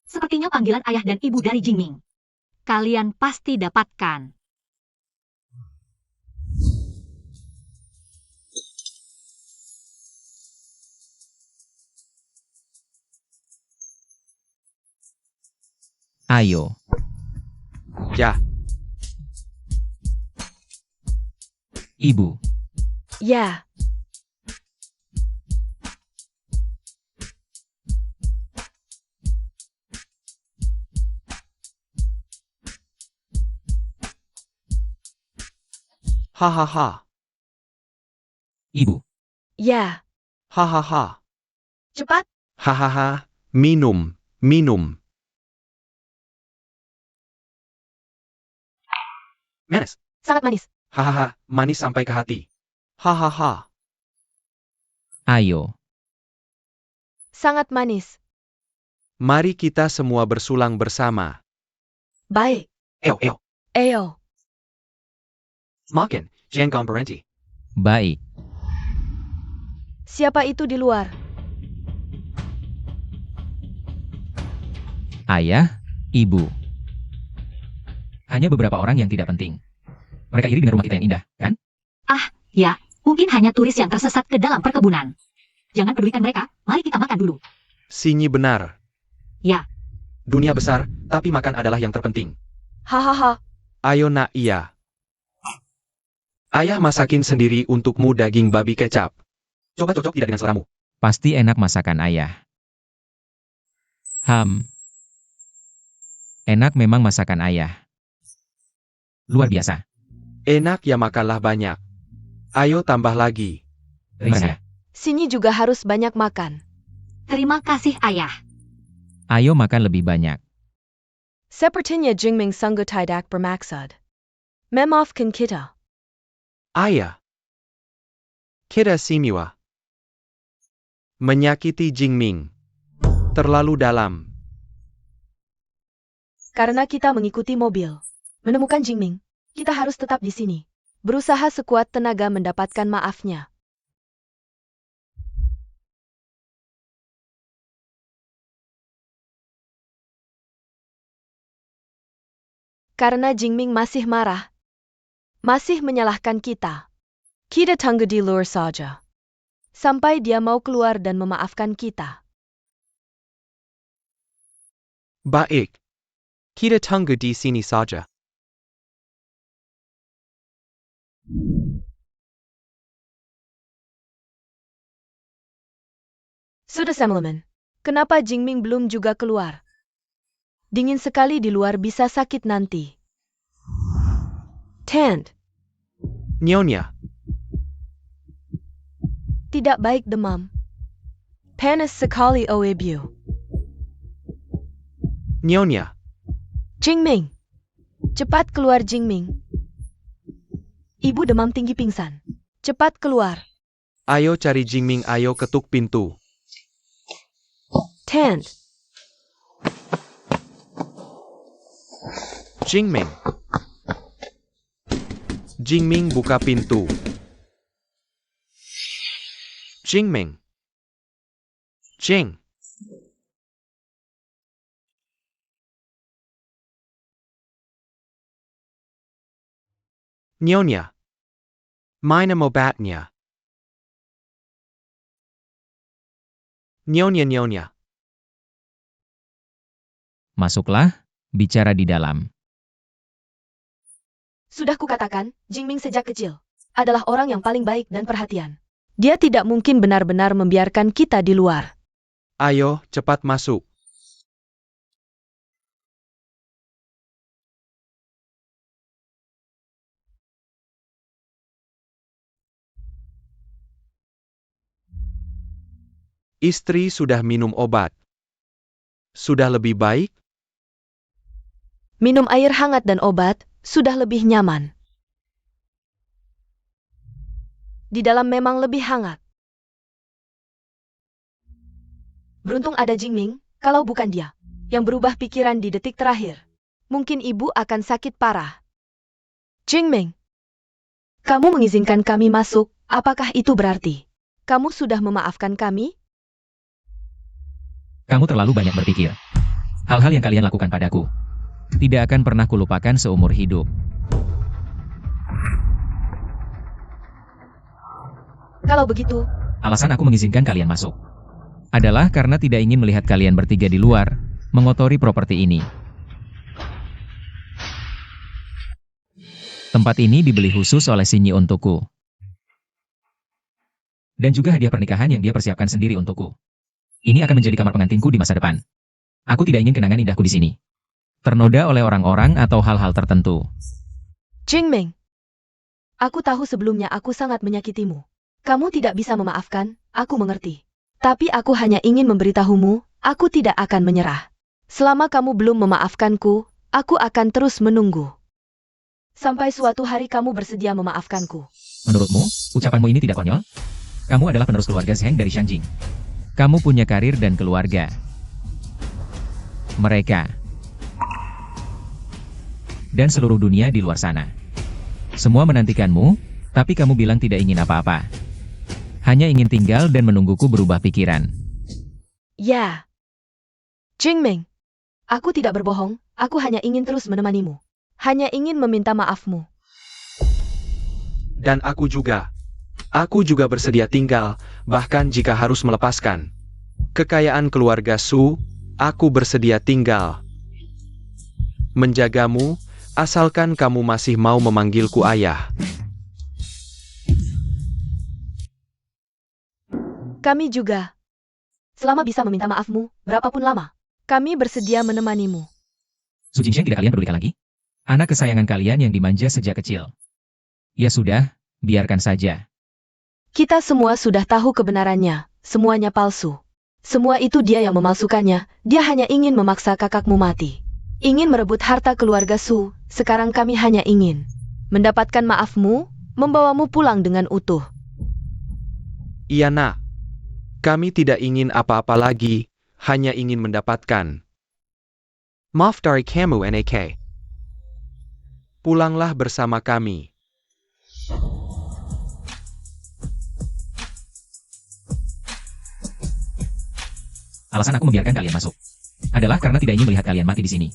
Sepertinya panggilan ayah dan ibu dari Jingming. Kalian pasti dapatkan. Ayo, Ya. Ibu. Ya. Hahaha. Ibu. Ya. Hahaha. Cepat. Hahaha. Minum. Manis. Sangat manis. Hahaha. Manis sampai ke hati. Hahaha. Ayo, Sangat manis. Mari kita semua bersulang bersama. Baik. Eo. Ayo. Semakin. Jangan berhenti. baik. Siapa itu di luar? Ayah, ibu. Hanya beberapa orang yang tidak penting. Mereka iri dengan rumah kita yang indah, kan? Ya, mungkin hanya turis yang tersesat ke dalam perkebunan. Jangan pedulikan mereka, mari kita makan dulu. Sinyi benar. Ya. Dunia besar, tapi makan adalah yang terpenting. Hahaha. Ayo nak iya. Ayah masakin sendiri untukmu daging babi kecap. Coba cocok tidak dengan seleramu. Pasti enak masakan ayah. Enak memang masakan ayah. Luar biasa. Enak ya makanlah banyak. Ayo tambah lagi. Terima kasih. Sinyi juga harus banyak makan. Terima kasih ayah. Ayo makan lebih banyak. Sepertinya Jingming sungguh tidak bermaksud. Memaafkan kita. Ayah. Kita simiwa. Menyakiti Jingming. Terlalu dalam. Karena kita mengikuti mobil. Menemukan Jingming. Kita harus tetap di sini. Berusaha sekuat tenaga mendapatkan maafnya. Karena Jingming masih marah. Masih menyalahkan kita. Kita tunggu di luar saja. Sampai dia mau keluar dan memaafkan kita. Baik. Kita tunggu di sini saja. Sudah Semeleman. Kenapa Jingming belum juga keluar? Dingin sekali di luar bisa sakit nanti. Tent. Nyonya. Tidak baik demam. Panas sekali Oebu. Nyonya. Jingming. Cepat keluar Jingming. Ibu demam tinggi pingsan. Cepat keluar. Ayo cari Jingming, ayo ketuk pintu. Tent. Jingming. Jingming buka pintu. Jingming. Jing. Nyonya. Minum obatnya. Nyonya. Masuklah, bicara di dalam. Sudah kukatakan, Jingming sejak kecil adalah orang yang paling baik dan perhatian. Dia tidak mungkin benar-benar membiarkan kita di luar. Ayo, cepat masuk. Istri sudah minum obat. Sudah lebih baik? Minum air hangat dan obat, sudah lebih nyaman. Di dalam memang lebih hangat. Beruntung ada Jingming, kalau bukan dia, yang berubah pikiran di detik terakhir. Mungkin ibu akan sakit parah. Jingming, kamu mengizinkan kami masuk, apakah itu berarti kamu sudah memaafkan kami? Kamu terlalu banyak berpikir. Hal-hal yang kalian lakukan padaku tidak akan pernah kulupakan seumur hidup. Kalau begitu, Alasan aku mengizinkan kalian masuk adalah karena tidak ingin melihat kalian bertiga di luar, mengotori properti ini. Tempat ini dibeli khusus oleh Shinyi untukku. Dan juga hadiah pernikahan yang dia persiapkan sendiri untukku. Ini akan menjadi kamar pengantinku di masa depan. Aku tidak ingin kenangan indahku di sini ternoda oleh orang-orang atau hal-hal tertentu. Jingming, aku tahu sebelumnya aku sangat menyakitimu. Kamu tidak bisa memaafkan, aku mengerti. Tapi aku hanya ingin memberitahumu, aku tidak akan menyerah. Selama kamu belum memaafkanku, aku akan terus menunggu. Sampai suatu hari kamu bersedia memaafkanku. Menurutmu, ucapanmu ini tidak konyol? Kamu adalah penerus keluarga Zheng dari Shanjing. Kamu punya karir dan keluarga. Mereka dan seluruh dunia di luar sana semua menantikanmu, tapi kamu bilang tidak ingin apa-apa. Hanya ingin tinggal dan menungguku berubah pikiran. Ya. Jingming, aku tidak berbohong, aku hanya ingin terus menemanimu. Hanya ingin meminta maafmu. Dan aku juga. Aku juga bersedia tinggal, bahkan jika harus melepaskan kekayaan keluarga Su, aku bersedia tinggal. Menjagamu, asalkan kamu masih mau memanggilku ayah. Kami juga. Selama bisa meminta maafmu, berapapun lama, kami bersedia menemanimu. Su Jingsheng tidak kalian pedulikan lagi? Anak kesayangan kalian yang dimanja sejak kecil. Ya sudah, biarkan saja. Kita semua sudah tahu kebenarannya, semuanya palsu. Semua itu dia yang memalsukannya, dia hanya ingin memaksa kakakmu mati. Ingin merebut harta keluarga Su, sekarang kami hanya ingin mendapatkan maafmu, membawamu pulang dengan utuh. Iya nak. Kami tidak ingin apa-apa lagi, hanya ingin mendapatkan maaf dari kamu NAK. Pulanglah bersama kami. Alasan aku membiarkan kalian masuk adalah karena tidak ingin melihat kalian mati di sini,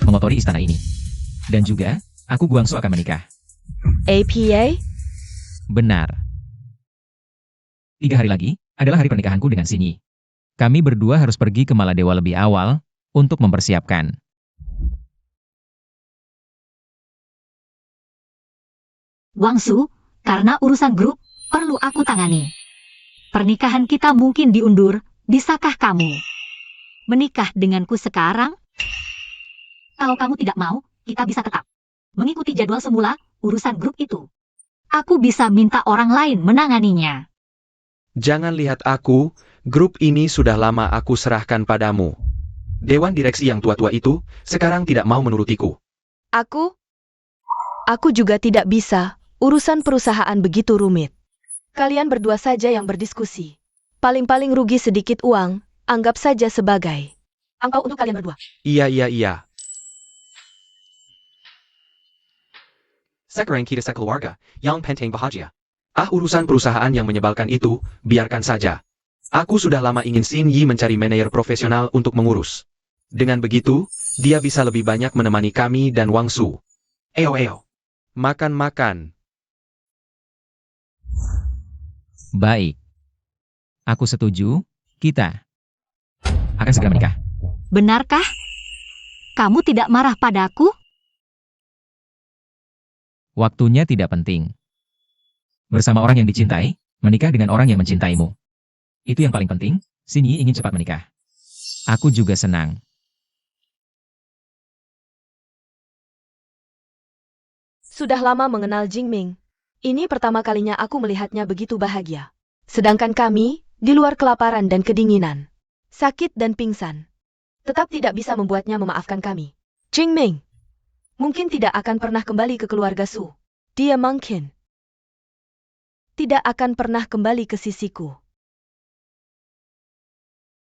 mengotori istana ini. Dan juga, aku Guangsu akan menikah. APA? Benar. 3 hari lagi adalah hari pernikahanku dengan Shinyi. Kami berdua harus pergi ke Maladewa lebih awal untuk mempersiapkan. Wangsu, karena urusan grup, perlu aku tangani. Pernikahan kita mungkin diundur, bisakah kamu menikah denganku sekarang? Kalau kamu tidak mau, kita bisa tetap mengikuti jadwal semula, urusan grup itu. Aku bisa minta orang lain menanganinya. Jangan lihat aku, grup ini sudah lama aku serahkan padamu. Dewan direksi yang tua-tua itu, sekarang tidak mau menurutiku. Aku juga tidak bisa, urusan perusahaan begitu rumit. Kalian berdua saja yang berdiskusi. Paling-paling rugi sedikit uang, anggap saja sebagai angpau untuk kalian berdua. Iya. Sekarang kita sekeluarga, yang penting bahagia. Urusan perusahaan yang menyebalkan itu, biarkan saja. Aku sudah lama ingin Shinyi mencari manajer profesional untuk mengurus. Dengan begitu, dia bisa lebih banyak menemani kami dan Wangsu. Eo. Makan. Baik. Aku setuju, kita akan segera menikah. Benarkah? Kamu tidak marah padaku? Waktunya tidak penting. Bersama orang yang dicintai, menikah dengan orang yang mencintaimu. Itu yang paling penting, Shinyi ingin cepat menikah. Aku juga senang. Sudah lama mengenal Jingming. Ini pertama kalinya aku melihatnya begitu bahagia. Sedangkan kami, di luar kelaparan dan kedinginan, sakit dan pingsan, tetap tidak bisa membuatnya memaafkan kami. Jingming, mungkin tidak akan pernah kembali ke keluarga Su. Dia mungkin tidak akan pernah kembali ke sisiku.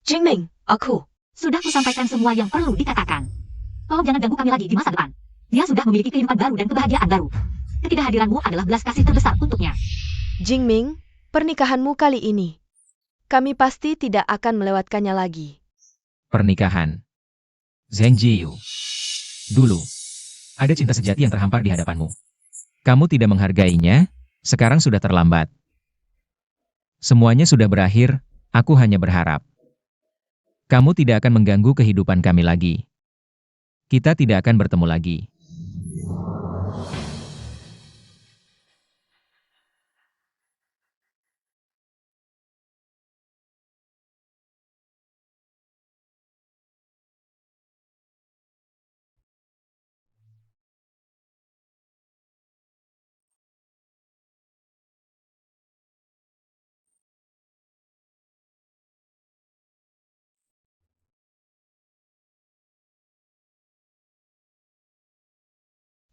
Jingming, aku. Sudah kusampaikan semua yang perlu dikatakan. Tolong jangan ganggu kami lagi di masa depan. Dia sudah memiliki kehidupan baru dan kebahagiaan baru. Ketidakhadiranmu adalah belas kasih terbesar untuknya. Jingming, pernikahanmu kali ini, kami pasti tidak akan melewatkannya lagi. Pernikahan. Zheng Jiyu. Dulu, ada cinta sejati yang terhampar di hadapanmu. Kamu tidak menghargainya, sekarang sudah terlambat. Semuanya sudah berakhir, aku hanya berharap kamu tidak akan mengganggu kehidupan kami lagi. Kita tidak akan bertemu lagi.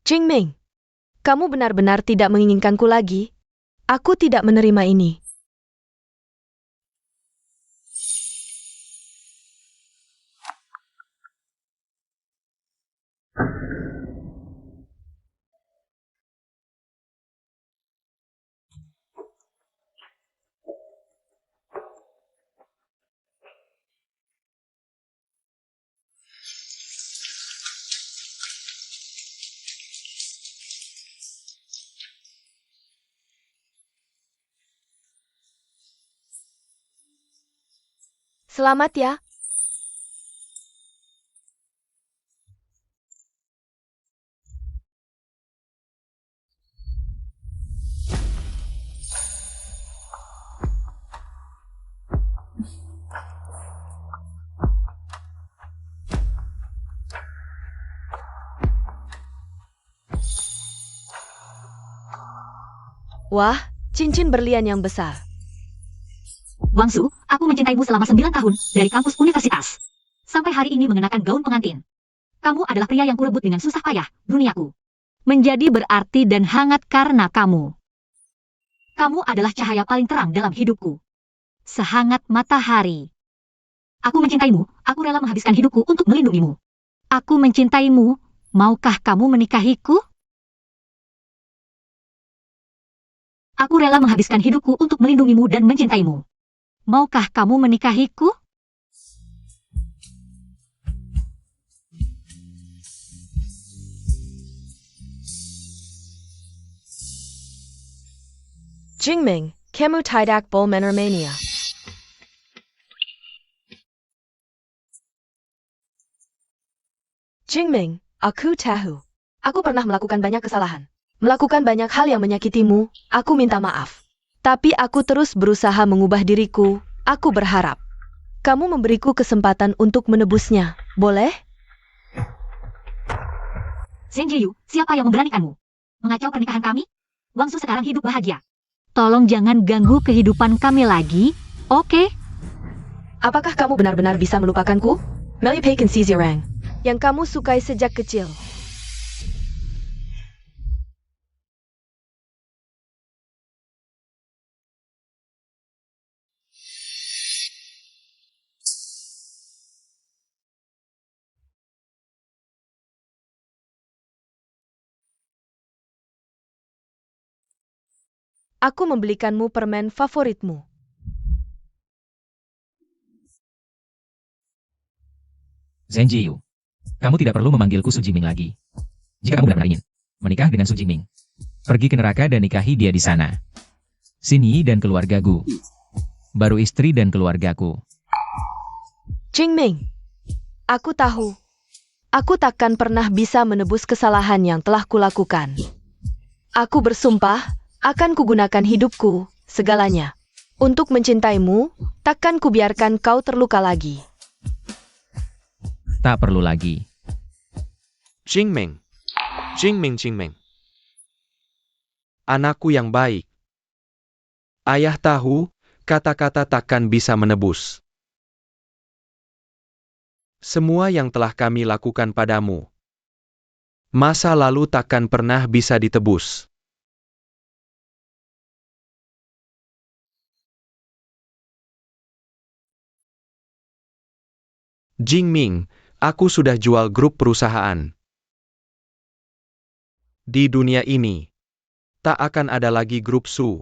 Jingming, kamu benar-benar tidak menginginkanku lagi? Aku tidak menerima ini. Selamat ya. Wah, cincin berlian yang besar. Wangsu, aku mencintaimu selama 9 tahun, dari kampus universitas. Sampai hari ini mengenakan gaun pengantin. Kamu adalah pria yang kurebut dengan susah payah, duniaku. Menjadi berarti dan hangat karena kamu. Kamu adalah cahaya paling terang dalam hidupku. Sehangat matahari. Aku mencintaimu, aku rela menghabiskan hidupku untuk melindungimu. Aku mencintaimu, maukah kamu menikahiku? Aku rela menghabiskan hidupku untuk melindungimu dan mencintaimu. Maukah kamu menikahiku? Jingming, kamu tidak boleh menermania. Jingming, aku tahu. Aku pernah melakukan banyak kesalahan. Melakukan banyak hal yang menyakitimu, aku minta maaf. Tapi aku terus berusaha mengubah diriku, aku berharap kamu memberiku kesempatan untuk menebusnya, boleh? Zheng Jiyu, siapa yang memberanikanmu mengacau pernikahan kami? Wangsu sekarang hidup bahagia. Tolong jangan ganggu kehidupan kami lagi, oke? Apakah kamu benar-benar bisa melupakanku? Melly Peiken Sizirang, yang kamu sukai sejak kecil. Aku membelikanmu permen favoritmu. Zheng Jiyu, kamu tidak perlu memanggilku Su Jingming lagi. Jika kamu benar-benar ingin menikah dengan Su Jingming, pergi ke neraka dan nikahi dia di sana. Sini dan keluargaku. Baru istri dan keluargaku. Jingming, aku tahu. Aku takkan pernah bisa menebus kesalahan yang telah kulakukan. Aku bersumpah, akan kugunakan hidupku, segalanya. Untuk mencintaimu, takkan kubiarkan kau terluka lagi. Tak perlu lagi. Jingming. Jingming. Anakku yang baik. Ayah tahu, kata-kata takkan bisa menebus semua yang telah kami lakukan padamu. Masa lalu takkan pernah bisa ditebus. Jingming, aku sudah jual grup perusahaan. Di dunia ini, tak akan ada lagi grup Su.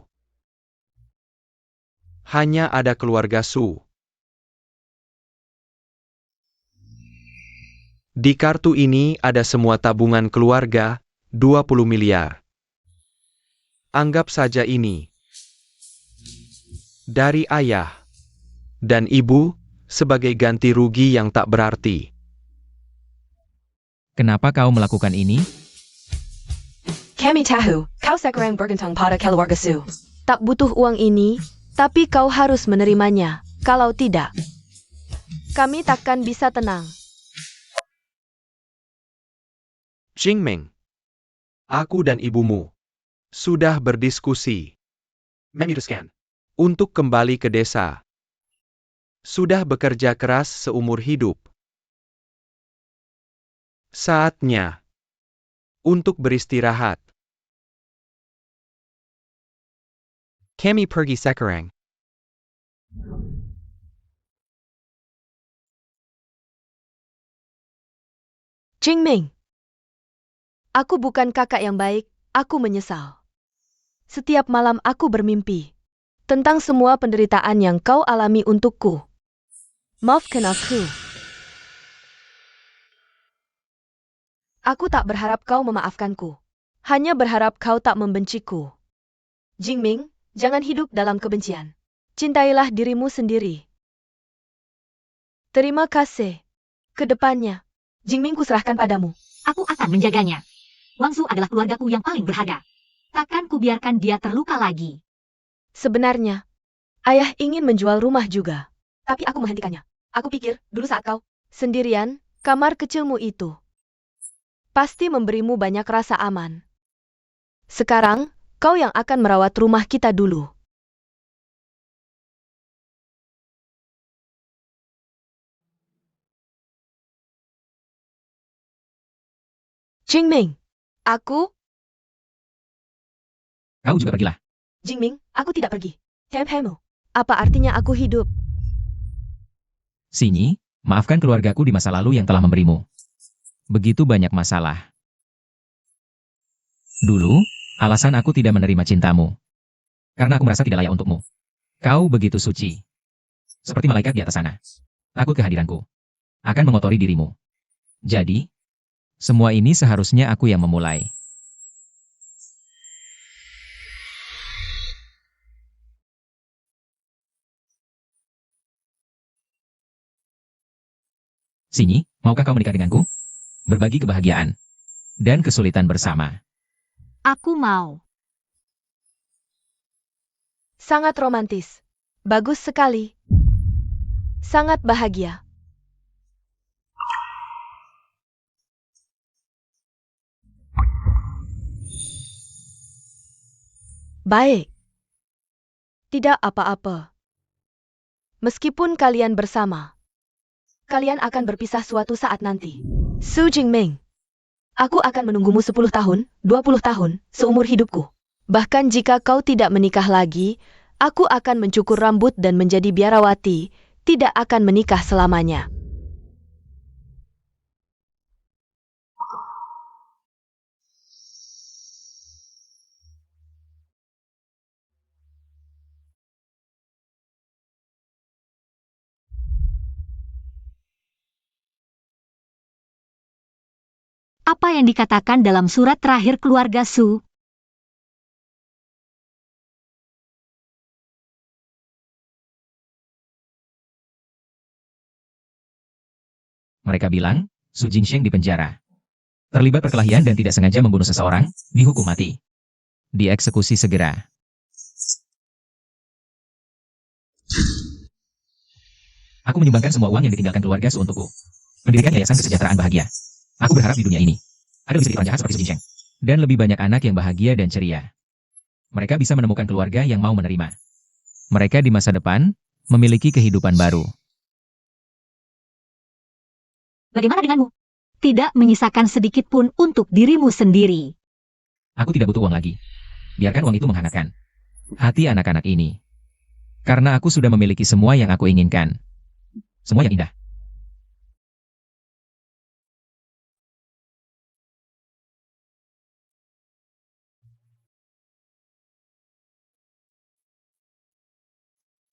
Hanya ada keluarga Su. Di kartu ini ada semua tabungan keluarga, 20 miliar. Anggap saja ini dari ayah dan ibu sebagai ganti rugi yang tak berarti. Kenapa kau melakukan ini? Kami tahu, kau sekarang bergantung pada keluarga Su. Tak butuh uang ini, tapi kau harus menerimanya. Kalau tidak, kami takkan bisa tenang. Jingming, aku dan ibumu sudah berdiskusi. Memutuskan. Untuk kembali ke desa. Sudah bekerja keras seumur hidup. Saatnya untuk beristirahat. Kami pergi sekarang. Jingming, aku bukan kakak yang baik, aku menyesal. Setiap malam aku bermimpi tentang semua penderitaan yang kau alami untukku. Maafkan aku. Aku tak berharap kau memaafkanku. Hanya berharap kau tak membenciku. Jingming, jangan hidup dalam kebencian. Cintailah dirimu sendiri. Terima kasih. Kedepannya, Jingming kuserahkan padamu. Aku akan menjaganya. Wang Su adalah keluargaku yang paling berharga. Takkan kubiarkan dia terluka lagi. Sebenarnya, ayah ingin menjual rumah juga. Tapi aku menghentikannya. Aku pikir, dulu saat kau sendirian, kamar kecilmu itu pasti memberimu banyak rasa aman. Sekarang, kau yang akan merawat rumah kita dulu. Jingming, aku... Kau juga pergilah. Jingming, aku tidak pergi. Hemu. Apa artinya aku hidup? Sinyi, maafkan keluargaku di masa lalu yang telah memberimu begitu banyak masalah. Dulu, alasan aku tidak menerima cintamu. Karena aku merasa tidak layak untukmu. Kau begitu suci. Seperti malaikat di atas sana. Takut kehadiranku akan mengotori dirimu. Jadi, semua ini seharusnya aku yang memulai. Sinyi, maukah kau menikah denganku? Berbagi kebahagiaan dan kesulitan bersama. Aku mau. Sangat romantis. Bagus sekali. Sangat bahagia. Baik. Tidak apa-apa. Meskipun kalian bersama, kalian akan berpisah suatu saat nanti. Su Jingming, aku akan menunggumu 10 tahun, 20 tahun, seumur hidupku. Bahkan jika kau tidak menikah lagi, aku akan mencukur rambut dan menjadi biarawati, tidak akan menikah selamanya. Apa yang dikatakan dalam surat terakhir keluarga Su? Mereka bilang, Su Jingsheng dipenjara. Terlibat perkelahian dan tidak sengaja membunuh seseorang, dihukum mati. Dieksekusi segera. Aku menyumbangkan semua uang yang ditinggalkan keluarga Su untukku. Mendirikan yayasan kesejahteraan bahagia. Aku berharap di dunia ini ada lebih sedikit orang jahat seperti Su Jingsheng. Dan lebih banyak anak yang bahagia dan ceria. Mereka bisa menemukan keluarga yang mau menerima. Mereka di masa depan memiliki kehidupan baru. Bagaimana denganmu? tidak menyisakan sedikit pun untuk dirimu sendiri. Aku tidak butuh uang lagi. Biarkan uang itu menghangatkan hati anak-anak ini. Karena aku sudah memiliki semua yang aku inginkan. Semua yang indah.